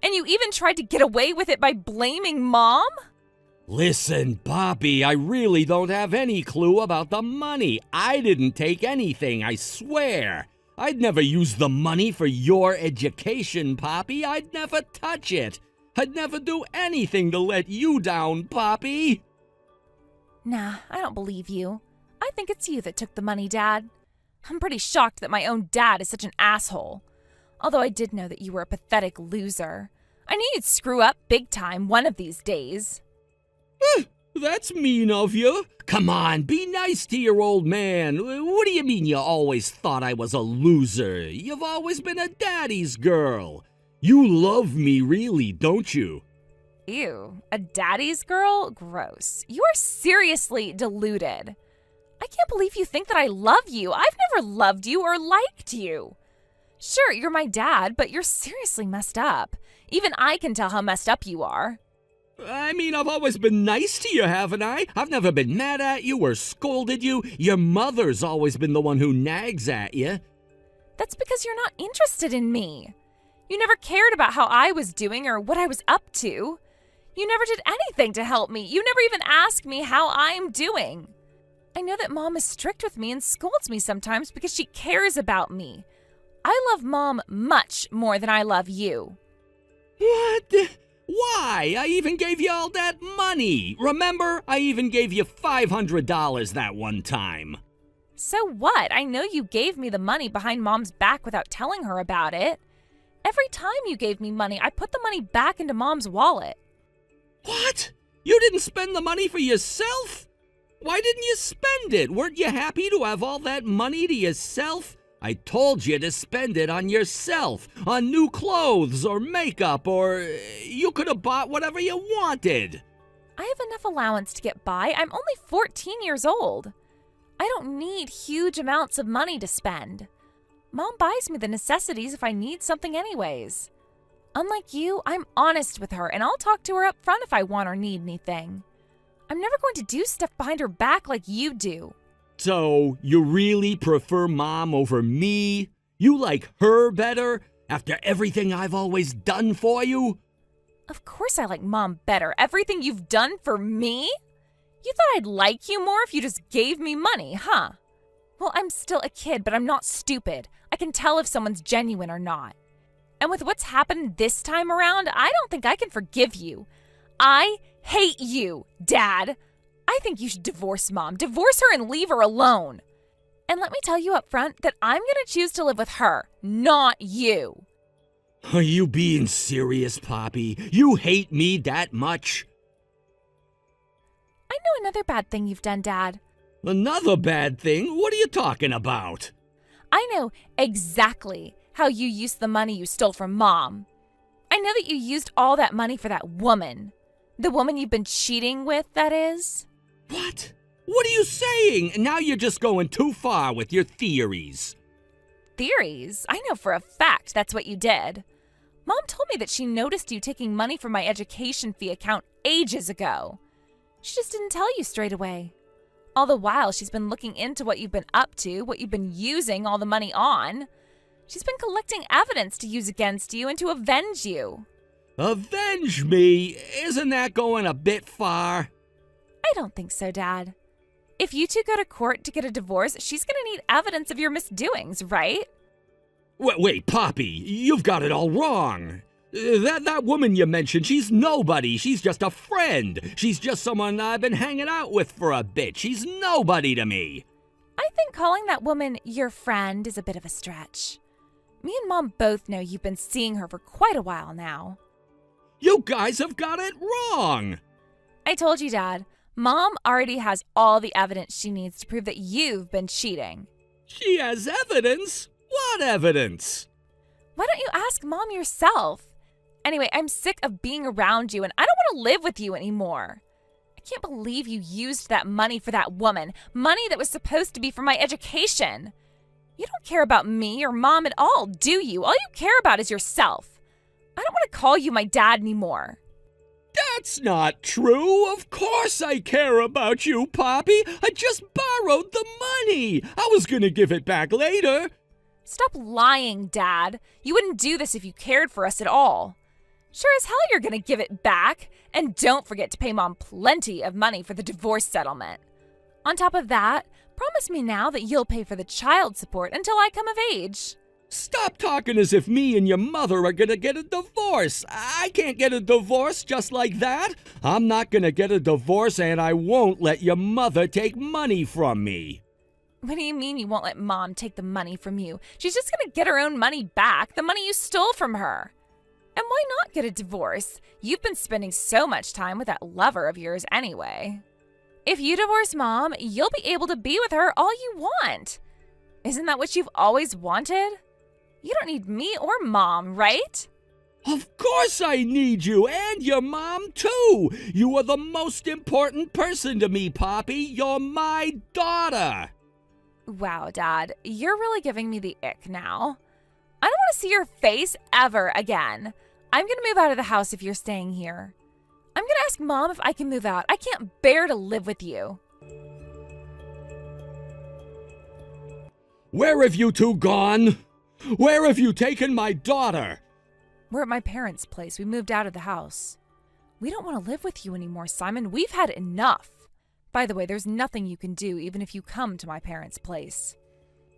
S3: And you even tried to get away with it by blaming Mom?
S4: Listen, Poppy, I really don't have any clue about the money. I didn't take anything, I swear. I'd never use the money for your education, Poppy. I'd never touch it. I'd never do anything to let you down, Poppy.
S3: Nah, I don't believe you. I think it's you that took the money, Dad. I'm pretty shocked that my own dad is such an asshole. Although I did know that you were a pathetic loser. I knew you'd screw up big time one of these days.
S4: That's mean of you. Come on, be nice to your old man. What do you mean you always thought I was a loser? You've always been a daddy's girl. You love me really, don't you?
S3: Ew, a daddy's girl? Gross. You are seriously deluded. I can't believe you think that I love you. I've never loved you or liked you. Sure, you're my dad, but you're seriously messed up. Even I can tell how messed up you are.
S4: I mean, I've always been nice to you, haven't I? I've never been mad at you or scolded you. Your mother's always been the one who nags at you.
S3: That's because you're not interested in me. You never cared about how I was doing or what I was up to. You never did anything to help me. You never even asked me how I'm doing. I know that Mom is strict with me and scolds me sometimes because she cares about me. I love Mom much more than I love you.
S4: What? Why? I even gave you all that money. Remember? I even gave you $500 that one time.
S3: So what? I know you gave me the money behind Mom's back without telling her about it. Every time you gave me money, I put the money back into Mom's wallet.
S4: What? You didn't spend the money for yourself? Why didn't you spend it? Weren't you happy to have all that money to yourself? I told you to spend it on yourself, on new clothes or makeup, or you could have bought whatever you wanted.
S3: I have enough allowance to get by. I'm only 14 years old. I don't need huge amounts of money to spend. Mom buys me the necessities if I need something anyways. Unlike you, I'm honest with her, and I'll talk to her up front if I want or need anything. I'm never going to do stuff behind her back like you do.
S4: So, you really prefer Mom over me? You like her better after everything I've always done for you?
S3: Of course I like Mom better. Everything you've done for me? You thought I'd like you more if you just gave me money, huh? Well, I'm still a kid, but I'm not stupid. I can tell if someone's genuine or not. And with what's happened this time around, I don't think I can forgive you. I hate you, Dad. I think you should divorce Mom. Divorce her and leave her alone. And let me tell you up front that I'm going to choose to live with her, not you.
S4: Are you being serious, Poppy? You hate me that much?
S3: I know another bad thing you've done, Dad.
S4: Another bad thing? What are you talking about?
S3: I know exactly how you used the money you stole from Mom. I know that you used all that money for that woman. The woman you've been cheating with, that is.
S4: What? What are you saying? Now you're just going too far with your theories.
S3: Theories? I know for a fact that's what you did. Mom told me that she noticed you taking money from my education fee account ages ago. She just didn't tell you straight away. All the while, she's been looking into what you've been up to, what you've been using all the money on. She's been collecting evidence to use against you and to avenge you.
S4: Avenge me? Isn't that going a bit far?
S3: I don't think so, Dad. If you two go to court to get a divorce, she's going to need evidence of your misdoings, right?
S4: Wait, Poppy, you've got it all wrong. That woman you mentioned, she's nobody. She's just a friend. She's just someone I've been hanging out with for a bit. She's nobody to me.
S3: I think calling that woman your friend is a bit of a stretch. Me and Mom both know you've been seeing her for quite a while now.
S4: You guys have got it wrong.
S3: I told you, Dad. Mom already has all the evidence she needs to prove that you've been cheating.
S4: She has evidence? What evidence?
S3: Why don't you ask Mom yourself? Anyway, I'm sick of being around you and I don't want to live with you anymore. I can't believe you used that money for that woman. Money that was supposed to be for my education. You don't care about me or Mom at all, do you? All you care about is yourself. I don't want to call you my dad anymore.
S4: That's not true. Of course I care about you, Poppy. I just borrowed the money. I was gonna give it back later.
S3: Stop lying, Dad. You wouldn't do this if you cared for us at all. Sure as hell you're gonna give it back. And don't forget to pay Mom plenty of money for the divorce settlement. On top of that, promise me now that you'll pay for the child support until I come of age.
S4: Stop talking as if me and your mother are gonna get a divorce. I can't get a divorce just like that. I'm not gonna get a divorce, and I won't let your mother take money from me.
S3: What do you mean you won't let Mom take the money from you? She's just gonna get her own money back, the money you stole from her. And why not get a divorce? You've been spending so much time with that lover of yours anyway. If you divorce Mom, you'll be able to be with her all you want. Isn't that what you've always wanted? You don't need me or Mom, right?
S4: Of course I need you, and your mom, too. You are the most important person to me, Poppy. You're my daughter.
S3: Wow, Dad, you're really giving me the ick now. I don't want to see your face ever again. I'm going to move out of the house if you're staying here. I'm going
S1: gonna ask Mom if I can move out. I can't bear to live with you.
S4: Where have you two gone? Where have you taken my daughter?
S1: We're at my parents' place. We moved out of the house. We don't want to live with you anymore, Simon. We've had enough. By the way, there's nothing you can do even if you come to my parents' place.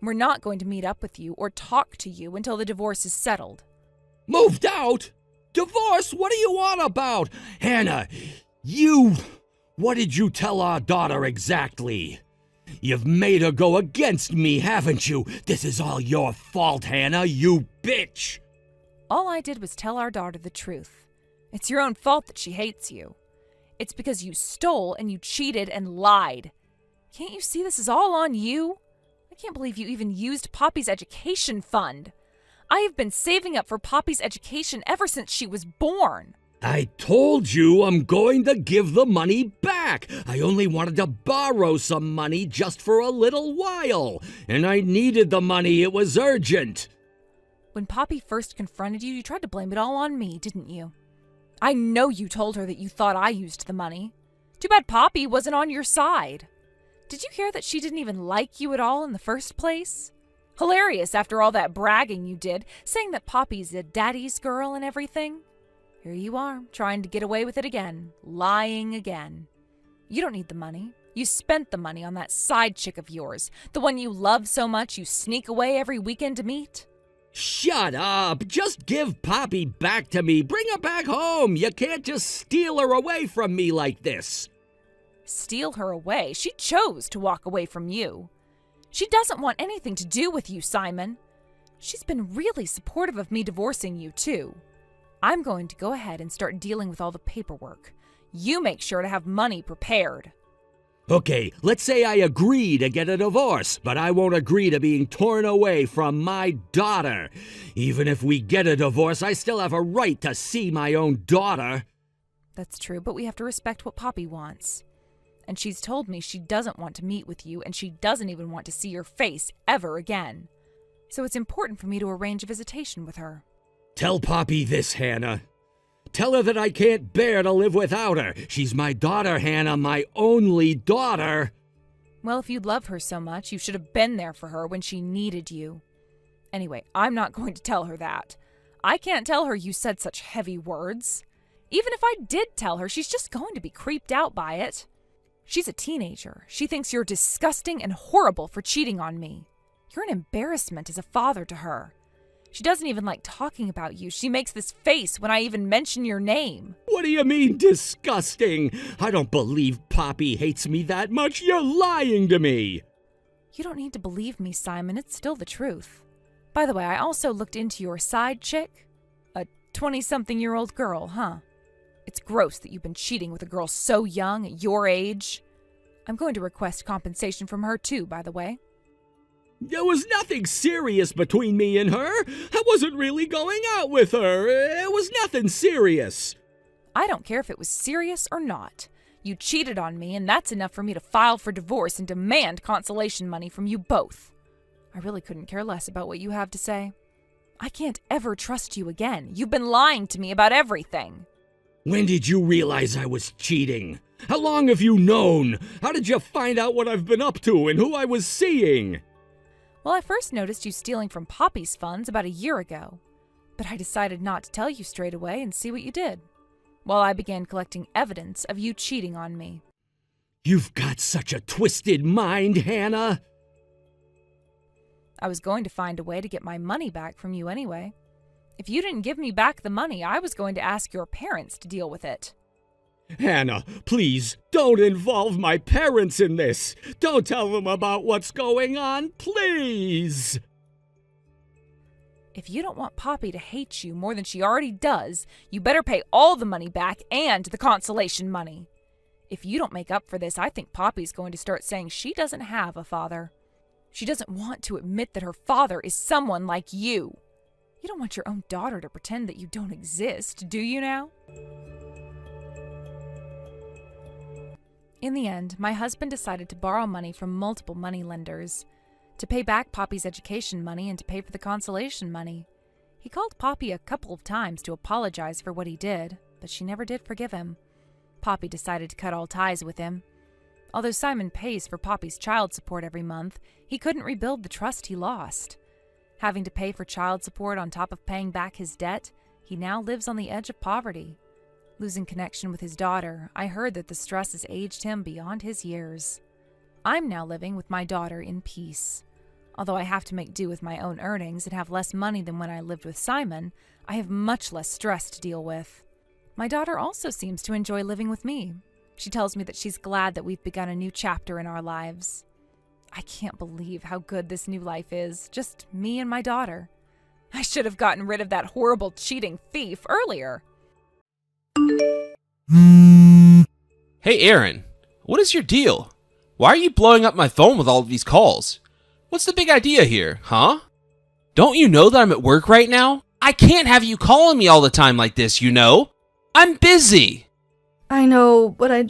S1: We're not going to meet up with you or talk to you until the divorce is settled.
S4: Moved out? Divorce? What are you on about? Hannah, what did you tell our daughter exactly? You've made her go against me, haven't you? This is all your fault, Hannah, you bitch!
S1: All I did was tell our daughter the truth. It's your own fault that she hates you. It's because you stole and you cheated and lied. Can't you see this is all on you? I can't believe you even used Poppy's education fund. I have been saving up for Poppy's education ever since she was born.
S4: I told you I'm going to give the money back. I only wanted to borrow some money just for a little while, and I needed the money. It was urgent.
S1: When Poppy first confronted you, you tried to blame it all on me, didn't you? I know you told her that you thought I used the money. Too bad Poppy wasn't on your side. Did you hear that she didn't even like you at all in the first place? Hilarious after all that bragging you did, saying that Poppy's a daddy's girl and everything. Here you are, trying to get away with it again, lying again. You don't need the money. You spent the money on that side chick of yours, the one you love so much you sneak away every weekend to meet.
S4: Shut up! Just give Poppy back to me. Bring her back home. You can't just steal her away from me like this.
S1: Steal her away? She chose to walk away from you. She doesn't want anything to do with you, Simon. She's been really supportive of me divorcing you, too. I'm going to go ahead and start dealing with all the paperwork. You make sure to have money prepared.
S4: Okay, let's say I agree to get a divorce, but I won't agree to being torn away from my daughter. Even if we get a divorce, I still have a right to see my own daughter.
S1: That's true, but we have to respect what Poppy wants. And she's told me she doesn't want to meet with you, and she doesn't even want to see your face ever again. So it's important for me to arrange a visitation with her.
S4: Tell Poppy this, Hannah. Tell her that I can't bear to live without her. She's my daughter, Hannah, my only daughter.
S1: Well, if you love her so much, you should have been there for her when she needed you. Anyway, I'm not going to tell her that. I can't tell her you said such heavy words. Even if I did tell her, she's just going to be creeped out by it. She's a teenager. She thinks you're disgusting and horrible for cheating on me. You're an embarrassment as a father to her. She doesn't even like talking about you. She makes this face when I even mention your name.
S4: What do you mean, disgusting? I don't believe Poppy hates me that much. You're lying to me.
S1: You don't need to believe me, Simon. It's still the truth. By the way, I also looked into your side chick. A 20-something-year-old girl, huh? It's gross that you've been cheating with a girl so young at your age. I'm going to request compensation from her too, by the way.
S4: There was nothing serious between me and her. I wasn't really going out with her. It was nothing serious.
S1: I don't care if it was serious or not. You cheated on me, and that's enough for me to file for divorce and demand consolation money from you both. I really couldn't care less about what you have to say. I can't ever trust you again. You've been lying to me about everything.
S4: When did you realize I was cheating? How long have you known? How did you find out what I've been up to and who I was seeing?
S1: Well, I first noticed you stealing from Poppy's funds about a year ago, but I decided not to tell you straight away and see what you did, while I began collecting evidence of you cheating on me.
S4: You've got such a twisted mind, Hannah.
S1: I was going to find a way to get my money back from you anyway. If you didn't give me back the money, I was going to ask your parents to deal with it.
S4: Hannah, please, don't involve my parents in this. Don't tell them about what's going on, please.
S1: If you don't want Poppy to hate you more than she already does, you better pay all the money back and the consolation money. If you don't make up for this, I think Poppy's going to start saying she doesn't have a father. She doesn't want to admit that her father is someone like you. You don't want your own daughter to pretend that you don't exist, do you now? In the end, my husband decided to borrow money from multiple moneylenders to pay back Poppy's education money and to pay for the consolation money. He called Poppy a couple of times to apologize for what he did, but she never did forgive him.
S3: Poppy decided to cut all ties with him. Although Simon pays for Poppy's child support every month, he couldn't rebuild the trust he lost. Having to pay for child support on top of paying back his debt, he now lives on the edge of poverty. Losing connection with his daughter, I heard that the stress has aged him beyond his years. I'm now living with my daughter in peace. Although I have to make do with my own earnings and have less money than when I lived with Simon, I have much less stress to deal with. My daughter also seems to enjoy living with me. She tells me that she's glad that we've begun a new chapter in our lives. I can't believe how good this new life is, just me and my daughter. I should have gotten rid of that horrible cheating thief earlier.
S5: Hey Aaron, what is your deal? Why are you blowing up my phone with all of these calls? What's the big idea here, huh? Don't you know that I'm at work right now? I can't have you calling me all the time like this, you know? I'm busy.
S6: I know, but I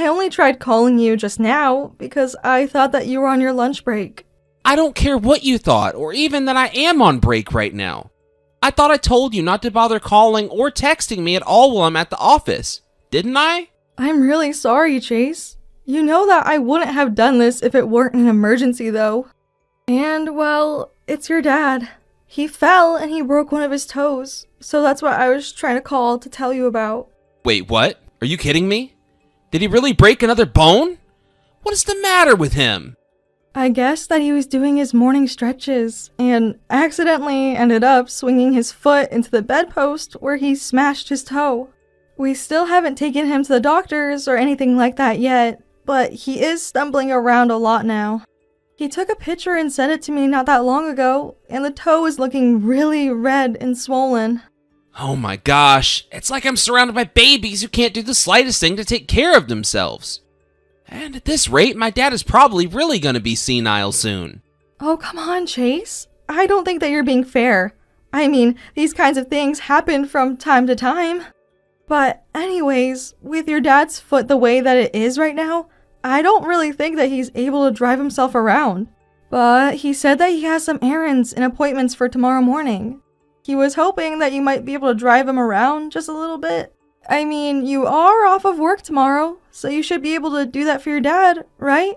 S6: only tried calling you just now because I thought that you were on your lunch break.
S5: I don't care what you thought, or even that I am on break right now. I thought I told you not to bother calling or texting me at all while I'm at the office, didn't I?
S6: I'm really sorry, Chase. You know that I wouldn't have done this if it weren't an emergency, though. And, well, it's your dad. He fell and he broke one of his toes, so that's what I was trying to call to tell you about.
S5: Wait, what? Are you kidding me? Did he really break another bone? What is the matter with him?
S6: I guess that he was doing his morning stretches and accidentally ended up swinging his foot into the bedpost where he smashed his toe. We still haven't taken him to the doctors or anything like that yet, but he is stumbling around a lot now. He took a picture and sent it to me not that long ago, and the toe is looking really red and swollen.
S5: Oh my gosh, it's like I'm surrounded by babies who can't do the slightest thing to take care of themselves. And at this rate, my dad is probably really going to be senile soon.
S6: Oh, come on, Chase. I don't think that you're being fair. I mean, these kinds of things happen from time to time. But anyways, with your dad's foot the way that it is right now, I don't really think that he's able to drive himself around. But he said that he has some errands and appointments for tomorrow morning. He was hoping that you might be able to drive him around just a little bit. I mean, you are off of work tomorrow, so you should be able to do that for your dad, right?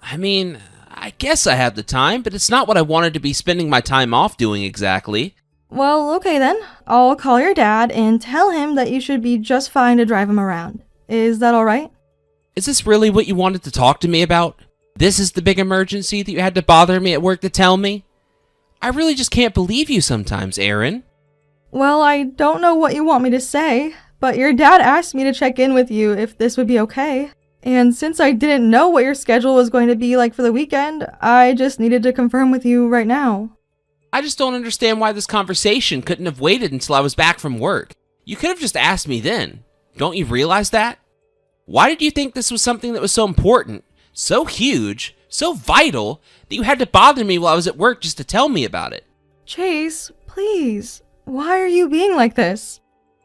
S5: I mean, I guess I have the time, but it's not what I wanted to be spending my time off doing exactly.
S6: Well, okay then. I'll call your dad and tell him that you should be just fine to drive him around. Is that alright?
S5: Is this really what you wanted to talk to me about? This is the big emergency that you had to bother me at work to tell me? I really just can't believe you sometimes, Aaron.
S6: Well, I don't know what you want me to say, but your dad asked me to check in with you if this would be okay. And since I didn't know what your schedule was going to be like for the weekend, I just needed to confirm with you right now.
S5: I just don't understand why this conversation couldn't have waited until I was back from work. You could have just asked me then. Don't you realize that? Why did you think this was something that was so important, so huge, so vital, that you had to bother me while I was at work just to tell me about it?
S6: Chase, please. Why are you being like this?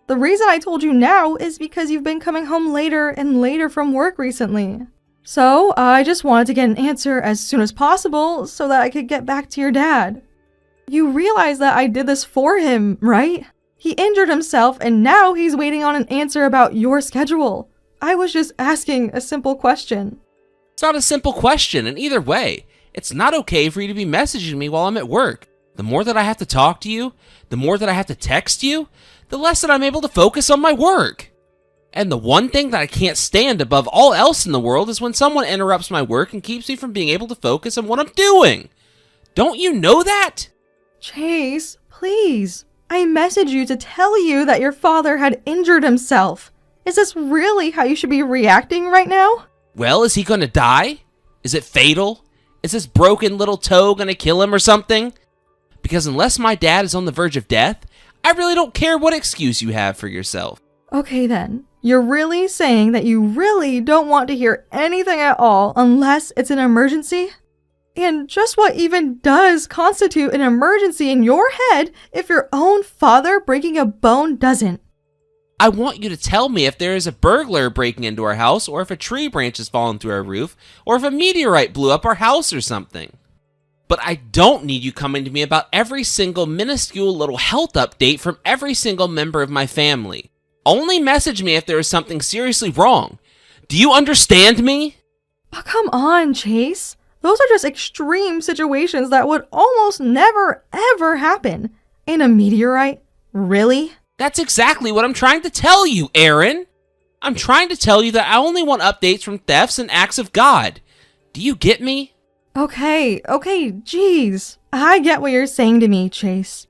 S6: The reason I told you now is because you've been coming home later and later from work recently. So I just wanted to get an answer as soon as possible so that I could get back to your dad. You realize that I did this for him, right? He injured himself and now he's waiting on an answer about your schedule. I was just asking a simple question.
S5: It's not a simple question, and either way, it's not okay for you to be messaging me while I'm at work. The more that I have to talk to you, the more that I have to text you, the less that I'm able to focus on my work. And the one thing that I can't stand above all else in the world is when someone interrupts my work and keeps me from being able to focus on what I'm doing. Don't you know that?
S6: Chase, please. I messaged you to tell you that your father had injured himself. Is this really how you should be reacting right now?
S5: Well, is he gonna die? Is it fatal? Is this broken little toe gonna kill him or something? Because unless my dad is on the verge of death, I really don't care what excuse you have for yourself.
S6: Okay then. You're really saying that you really don't want to hear anything at all unless it's an emergency? And just what even does constitute an emergency in your head if your own father breaking a bone doesn't?
S5: I want you to tell me if there is a burglar breaking into our house, or if a tree branch has fallen through our roof, or if a meteorite blew up our house or something. But I don't need you coming to me about every single minuscule little health update from every single member of my family. Only message me if there is something seriously wrong. Do you understand me?
S6: Oh, come on, Chase. Those are just extreme situations that would almost never, ever happen. In a meteorite? Really?
S5: That's exactly what I'm trying to tell you, Aaron. I'm trying to tell you that I only want updates from thefts and acts of God. Do you get me?
S6: Okay, geez. I get what you're saying to me, Chase.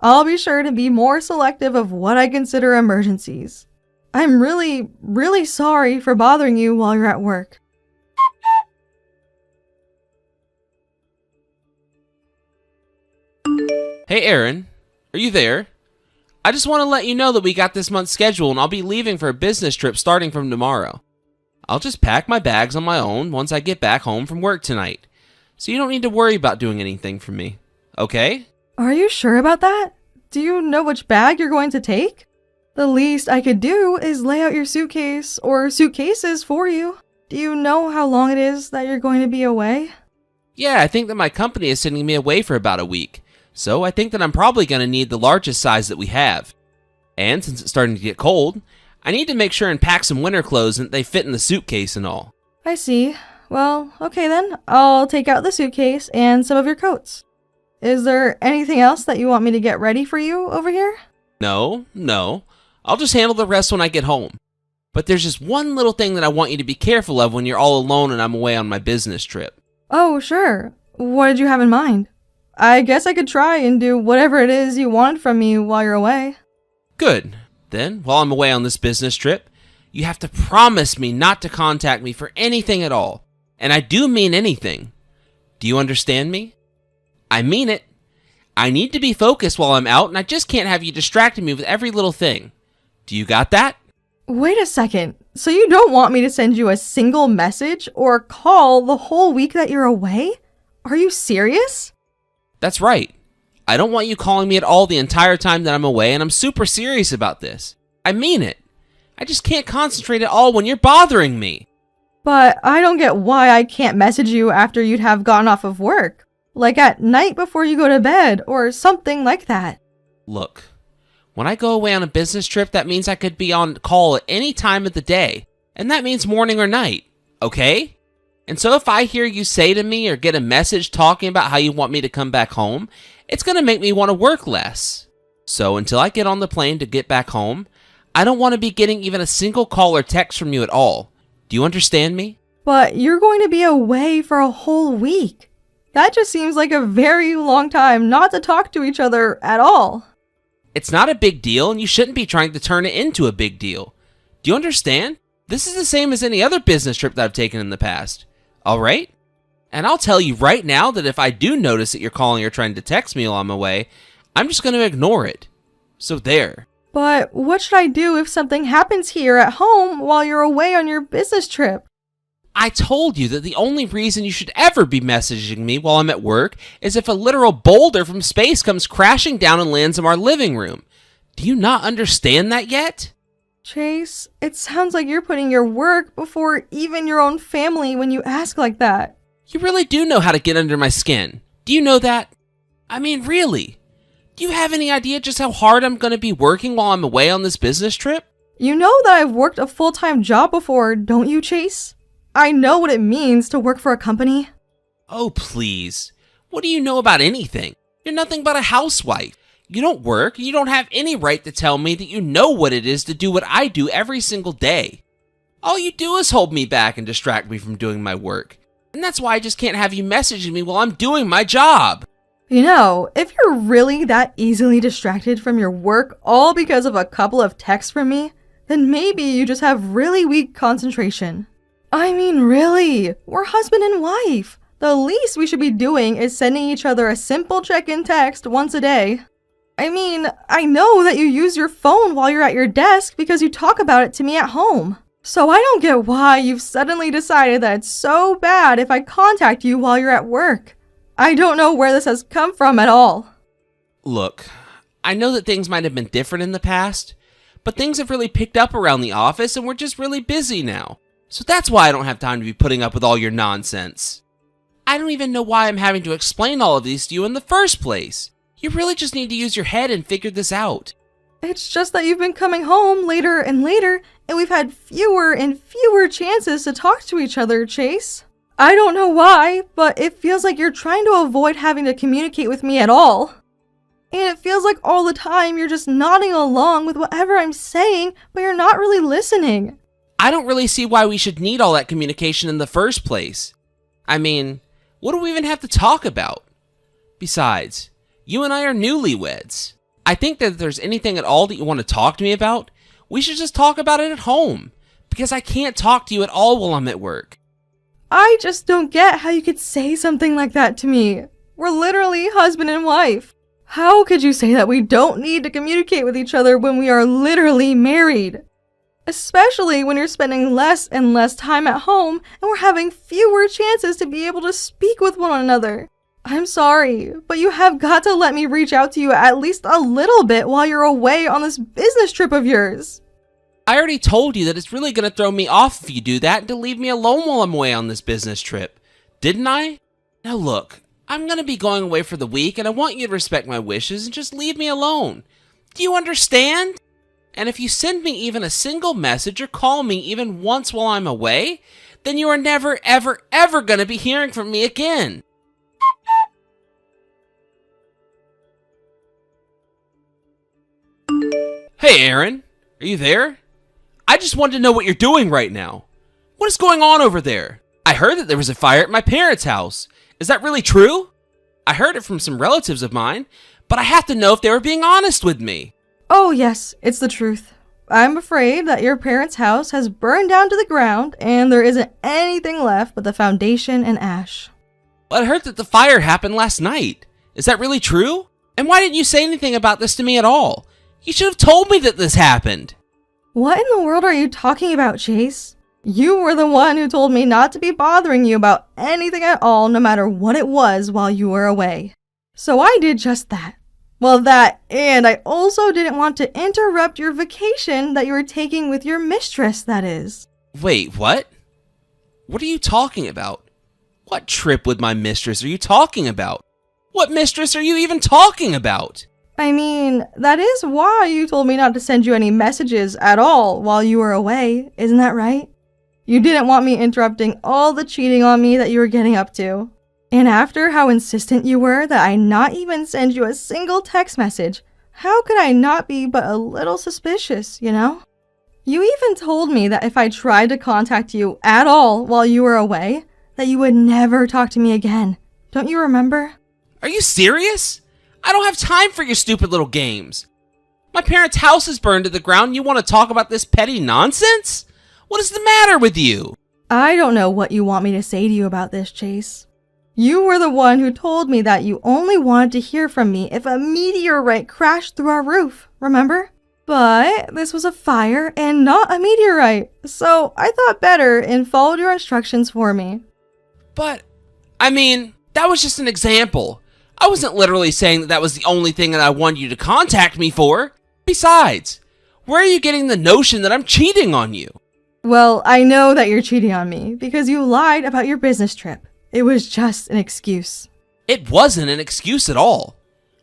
S6: I'll be sure to be more selective of what I consider emergencies. I'm really, really sorry for bothering you while you're at work.
S5: Hey, Aaron. Are you there? I just want to let you know that we got this month's schedule and I'll be leaving for a business trip starting from tomorrow. I'll just pack my bags on my own once I get back home from work tonight. So you don't need to worry about doing anything for me. Okay?
S6: Are you sure about that? Do you know which bag you're going to take? The least I could do is lay out your suitcase or suitcases for you. Do you know how long it is that you're going to be away?
S5: Yeah, I think that my company is sending me away for about a week. So I think that I'm probably going to need the largest size that we have. And since it's starting to get cold, I need to make sure and pack some winter clothes and that they fit in the suitcase and all.
S6: I see. Well, okay then. I'll take out the suitcase and some of your coats. Is there anything else that you want me to get ready for you over here?
S5: No. I'll just handle the rest when I get home. But there's just one little thing that I want you to be careful of when you're all alone and I'm away on my business trip.
S6: Oh, sure. What did you have in mind? I guess I could try and do whatever it is you wanted from me while you're away.
S5: Good. Then, while I'm away on this business trip, you have to promise me not to contact me for anything at all. And I do mean anything. Do you understand me? I mean it. I need to be focused while I'm out, and I just can't have you distracting me with every little thing. Do you got that?
S6: Wait a second. So you don't want me to send you a single message or call the whole week that you're away? Are you serious?
S5: That's right. I don't want you calling me at all the entire time that I'm away, and I'm super serious about this. I mean it. I just can't concentrate at all when you're bothering me.
S6: But I don't get why I can't message you after you'd have gotten off of work. Like at night before you go to bed, or something like that.
S5: Look, when I go away on a business trip, that means I could be on call at any time of the day, and that means morning or night, okay? And so if I hear you say to me or get a message talking about how you want me to come back home, it's going to make me want to work less. So until I get on the plane to get back home, I don't want to be getting even a single call or text from you at all. Do you understand me?
S6: But you're going to be away for a whole week. That just seems like a very long time not to talk to each other at all.
S5: It's not a big deal, and you shouldn't be trying to turn it into a big deal. Do you understand? This is the same as any other business trip that I've taken in the past. All right? And I'll tell you right now that if I do notice that you're calling or trying to text me while I'm away, I'm just going to ignore it. So there.
S6: But what should I do if something happens here at home while you're away on your business trip?
S5: I told you that the only reason you should ever be messaging me while I'm at work is if a literal boulder from space comes crashing down and lands in our living room. Do you not understand that yet?
S6: Chase, it sounds like you're putting your work before even your own family when you ask like that.
S5: You really do know how to get under my skin. Do you know that? I mean, really? Do you have any idea just how hard I'm going to be working while I'm away on this business trip?
S6: You know that I've worked a full-time job before, don't you, Chase? I know what it means to work for a company.
S5: Oh, please. What do you know about anything? You're nothing but a housewife. You don't work, and you don't have any right to tell me that you know what it is to do what I do every single day. All you do is hold me back and distract me from doing my work. And that's why I just can't have you messaging me while I'm doing my job.
S6: You know, if you're really that easily distracted from your work all because of a couple of texts from me, then maybe you just have really weak concentration. I mean, really, we're husband and wife. The least we should be doing is sending each other a simple check-in text once a day. I mean, I know that you use your phone while you're at your desk because you talk about it to me at home. So I don't get why you've suddenly decided that it's so bad if I contact you while you're at work. I don't know where this has come from at all.
S5: Look, I know that things might have been different in the past, but things have really picked up around the office and we're just really busy now. So that's why I don't have time to be putting up with all your nonsense. I don't even know why I'm having to explain all of these to you in the first place. You really just need to use your head and figure this out.
S6: It's just that you've been coming home later and later, and we've had fewer and fewer chances to talk to each other, Chase. I don't know why, but it feels like you're trying to avoid having to communicate with me at all. And it feels like all the time you're just nodding along with whatever I'm saying, but you're not really listening.
S5: I don't really see why we should need all that communication in the first place. I mean, what do we even have to talk about? Besides, you and I are newlyweds. I think that if there's anything at all that you want to talk to me about, we should just talk about it at home, because I can't talk to you at all while I'm at work.
S6: I just don't get how you could say something like that to me. We're literally husband and wife. How could you say that we don't need to communicate with each other when we are literally married? Especially when you're spending less and less time at home and we're having fewer chances to be able to speak with one another. I'm sorry, but you have got to let me reach out to you at least a little bit while you're away on this business trip of yours.
S5: I already told you that it's really going to throw me off if you do that and to leave me alone while I'm away on this business trip. Didn't I? Now look, I'm going to be going away for the week and I want you to respect my wishes and just leave me alone. Do you understand? And if you send me even a single message or call me even once while I'm away, then you are never, ever, ever going to be hearing from me again. Hey, Aaron. Are you there? I just wanted to know what you're doing right now. What is going on over there? I heard that there was a fire at my parents' house. Is that really true? I heard it from some relatives of mine, but I have to know if they were being honest with me.
S6: Oh yes, it's the truth. I'm afraid that your parents' house has burned down to the ground and there isn't anything left but the foundation and ash.
S5: But I heard that the fire happened last night. Is that really true? And why didn't you say anything about this to me at all? You should have told me that this happened.
S6: What in the world are you talking about, Chase? You were the one who told me not to be bothering you about anything at all, no matter what it was, while you were away. So I did just that. Well, that, and I also didn't want to interrupt your vacation that you were taking with your mistress, that is.
S5: Wait, what? What are you talking about? What trip with my mistress are you talking about? What mistress are you even talking about?
S6: I mean, that is why you told me not to send you any messages at all while you were away, isn't that right? You didn't want me interrupting all the cheating on me that you were getting up to. And after how insistent you were that I not even send you a single text message, how could I not be but a little suspicious, you know? You even told me that if I tried to contact you at all while you were away, that you would never talk to me again. Don't you remember?
S5: Are you serious? I don't have time for your stupid little games. My parents' house is burned to the ground and you want to talk about this petty nonsense? What is the matter with you?
S6: I don't know what you want me to say to you about this, Chase. You were the one who told me that you only wanted to hear from me if a meteorite crashed through our roof, remember? But this was a fire and not a meteorite, so I thought better and followed your instructions for me.
S5: But, I mean, that was just an example. I wasn't literally saying that that was the only thing that I wanted you to contact me for. Besides, where are you getting the notion that I'm cheating on you?
S6: Well, I know that you're cheating on me because you lied about your business trip. It was just an excuse.
S5: It wasn't an excuse at all.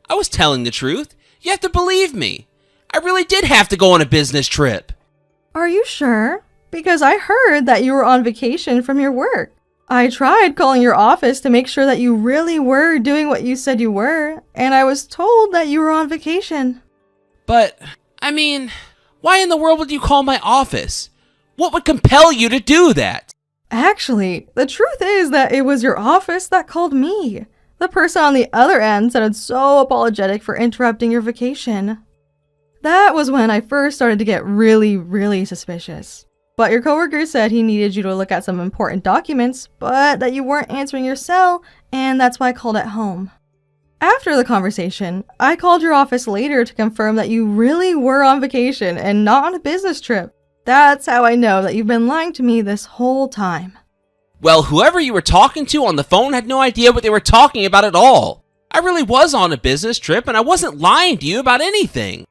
S5: I was telling the truth. You have to believe me. I really did have to go on a business trip.
S6: Are you sure? Because I heard that you were on vacation from your work. I tried calling your office to make sure that you really were doing what you said you were, and I was told that you were on vacation.
S5: But, I mean, why in the world would you call my office? What would compel you to do that?
S6: Actually, the truth is that it was your office that called me. The person on the other end sounded so apologetic for interrupting your vacation. That was when I first started to get really suspicious. But your coworker said he needed you to look at some important documents, but that you weren't answering your cell, and that's why I called at home. After the conversation, I called your office later to confirm that you really were on vacation and not on a business trip. That's how I know that you've been lying to me this whole time.
S5: Well, whoever you were talking to on the phone had no idea what they were talking about at all. I really was on a business trip and I wasn't lying to you about anything.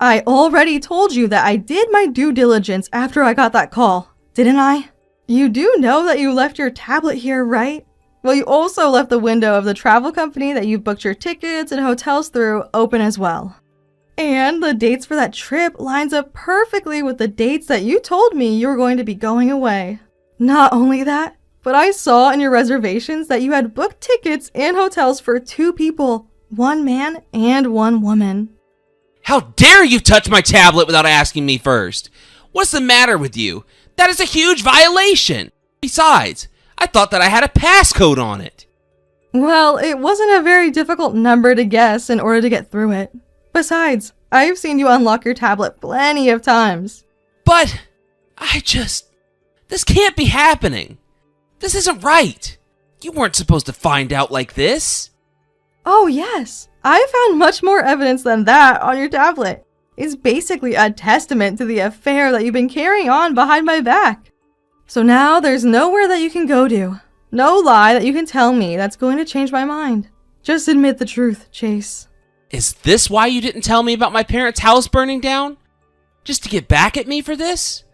S6: I already told you that I did my due diligence after I got that call, didn't I? You do know that you left your tablet here, right? Well, you also left the window of the travel company that you booked your tickets and hotels through open as well. And the dates for that trip lines up perfectly with the dates that you told me you were going to be going away. Not only that, but I saw in your reservations that you had booked tickets and hotels for 2 people, 1 man and 1 woman.
S5: How dare you touch my tablet without asking me first? What's the matter with you? That is a huge violation. Besides, I thought that I had a passcode on it.
S6: Well, it wasn't a very difficult number to guess in order to get through it. Besides, I've seen you unlock your tablet plenty of times.
S5: But, this can't be happening. This isn't right. You weren't supposed to find out like this.
S6: Oh yes, I found much more evidence than that on your tablet. It's basically a testament to the affair that you've been carrying on behind my back. So now there's nowhere that you can go to. No lie that you can tell me that's going to change my mind. Just admit the truth, Chase.
S5: Is this why you didn't tell me about my parents' house burning down? Just to get back at me for this?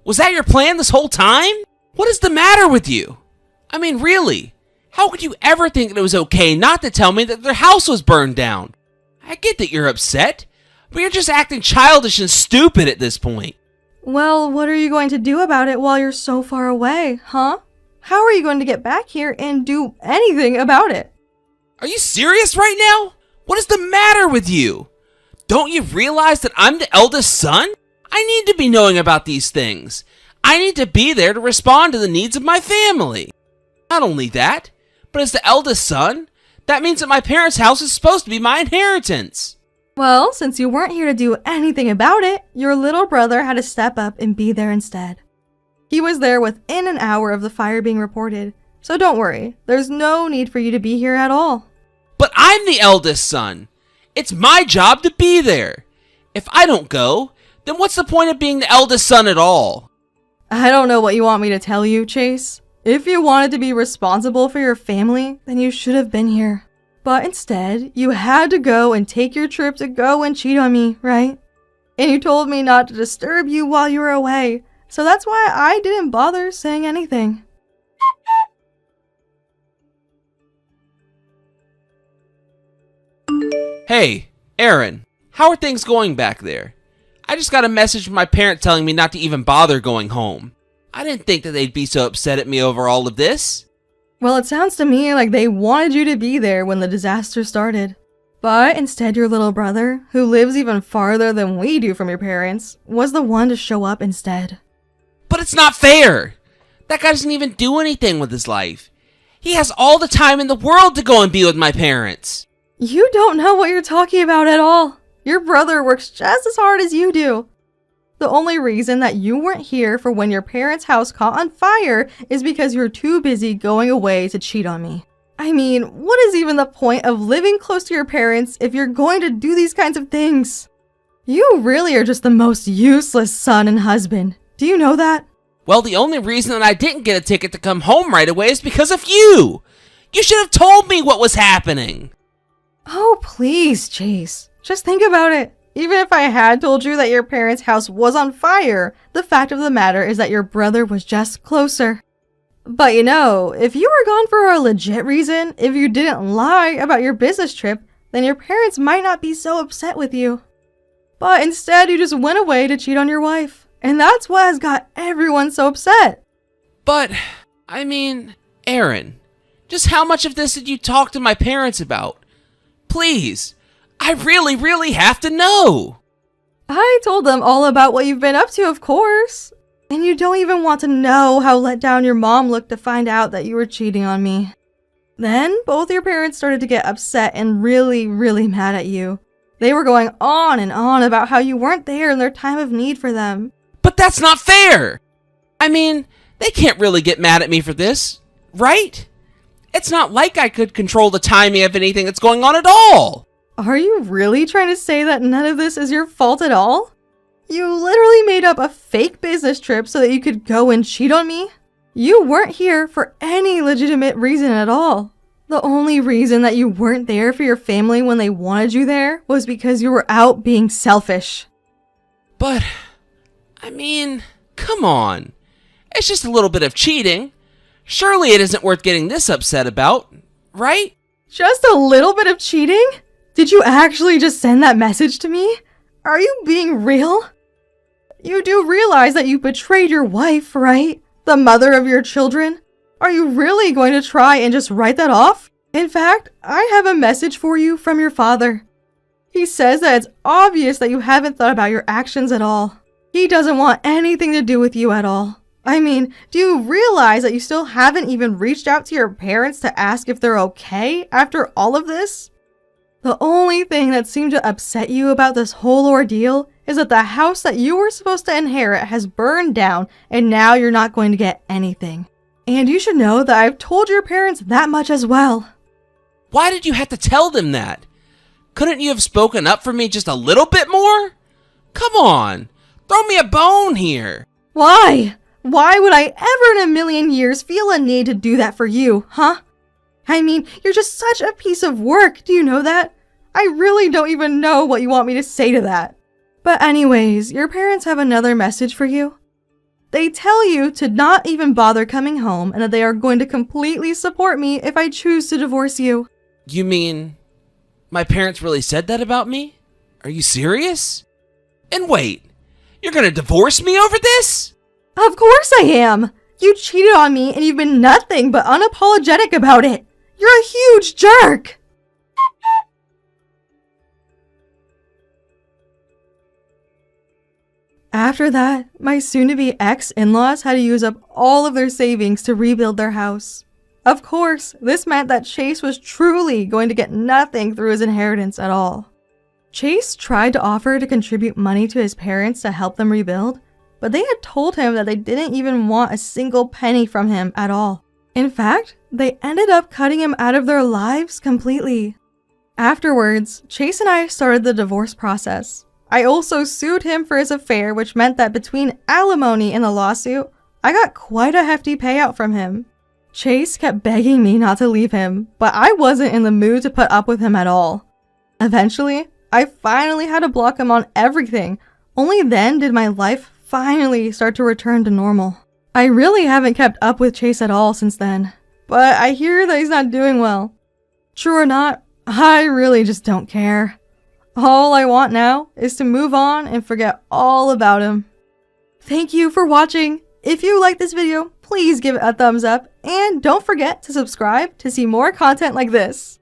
S5: Was that your plan this whole time? What is the matter with you? I mean, really? How could you ever think that it was okay not to tell me that their house was burned down? I get that you're upset, but you're just acting childish and stupid at this point.
S6: Well, what are you going to do about it while you're so far away, huh? How are you going to get back here and do anything about it?
S5: Are you serious right now? What is the matter with you? Don't you realize that I'm the eldest son? I need to be knowing about these things. I need to be there to respond to the needs of my family. Not only that, but as the eldest son, that means that my parents' house is supposed to be my inheritance.
S6: Well, since you weren't here to do anything about it, your little brother had to step up and be there instead. He was there within an hour of the fire being reported, so don't worry, there's no need for you to be here at all.
S5: But I'm the eldest son. It's my job to be there. If I don't go, then what's the point of being the eldest son at all?
S6: I don't know what you want me to tell you, Chase. If you wanted to be responsible for your family, then you should have been here. But instead, you had to go and take your trip to go and cheat on me, right? And you told me not to disturb you while you were away, so that's why I didn't bother saying anything.
S5: Hey, Aaron, how are things going back there? I just got a message from my parents telling me not to even bother going home. I didn't think that they'd be so upset at me over all of this.
S6: Well, it sounds to me like they wanted you to be there when the disaster started. But instead your little brother, who lives even farther than we do from your parents, was the one to show up instead.
S5: But it's not fair! That guy doesn't even do anything with his life. He has all the time in the world to go and be with my parents.
S6: You don't know what you're talking about at all. Your brother works just as hard as you do. The only reason that you weren't here for when your parents' house caught on fire is because you were too busy going away to cheat on me. I mean, what is even the point of living close to your parents if you're going to do these kinds of things? You really are just the most useless son and husband. Do you know that?
S5: Well, the only reason that I didn't get a ticket to come home right away is because of you! You should have told me what was happening!
S6: Oh, please, Chase. Just think about it. Even if I had told you that your parents' house was on fire, the fact of the matter is that your brother was just closer. But you know, if you were gone for a legit reason, if you didn't lie about your business trip, then your parents might not be so upset with you. But instead, you just went away to cheat on your wife. And that's what has got everyone so upset.
S5: But, I mean, Aaron, just how much of this did you talk to my parents about? Please, I really have to know.
S6: I told them all about what you've been up to, of course. And you don't even want to know how let down your mom looked to find out that you were cheating on me. Then, both your parents started to get upset and really mad at you. They were going on and on about how you weren't there in their time of need for them.
S5: But that's not fair! I mean, they can't really get mad at me for this, right? It's not like I could control the timing of anything that's going on at all!
S6: Are you really trying to say that none of this is your fault at all? You literally made up a fake business trip so that you could go and cheat on me? You weren't here for any legitimate reason at all. The only reason that you weren't there for your family when they wanted you there was because you were out being selfish.
S5: But, I mean, come on. It's just a little bit of cheating. Surely it isn't worth getting this upset about, right?
S6: Just a little bit of cheating? Did you actually just send that message to me? Are you being real? You do realize that you betrayed your wife, right? The mother of your children? Are you really going to try and just write that off? In fact, I have a message for you from your father. He says that it's obvious that you haven't thought about your actions at all. He doesn't want anything to do with you at all. I mean, do you realize that you still haven't even reached out to your parents to ask if they're okay after all of this? The only thing that seemed to upset you about this whole ordeal is that the house that you were supposed to inherit has burned down and now you're not going to get anything. And you should know that I've told your parents that much as well.
S5: Why did you have to tell them that? Couldn't you have spoken up for me just a little bit more? Come on, throw me a bone here.
S6: Why? Why would I ever in a million years feel a need to do that for you, huh? I mean, you're just such a piece of work, do you know that? I really don't even know what you want me to say to that. But anyways, your parents have another message for you. They tell you to not even bother coming home and that they are going to completely support me if I choose to divorce you.
S5: You mean my parents really said that about me? Are you serious? And wait, you're gonna divorce me over this?
S6: Of course I am! You cheated on me and you've been nothing but unapologetic about it. You're a huge jerk! After that, my soon-to-be ex-in-laws had to use up all of their savings to rebuild their house. Of course, this meant that Chase was truly going to get nothing through his inheritance at all. Chase tried to offer to contribute money to his parents to help them rebuild, but they had told him that they didn't even want a single penny from him at all. In fact, they ended up cutting him out of their lives completely. Afterwards, Chase and I started the divorce process. I also sued him for his affair, which meant that between alimony and the lawsuit, I got quite a hefty payout from him. Chase kept begging me not to leave him, but I wasn't in the mood to put up with him at all. Eventually, I finally had to block him on everything. Only then did my life finally start to return to normal. I really haven't kept up with Chase at all since then, but I hear that he's not doing well. True or not, I really just don't care. All I want now is to move on and forget all about him. Thank you for watching. If you like this video, please give it a thumbs up and don't forget to subscribe to see more content like this.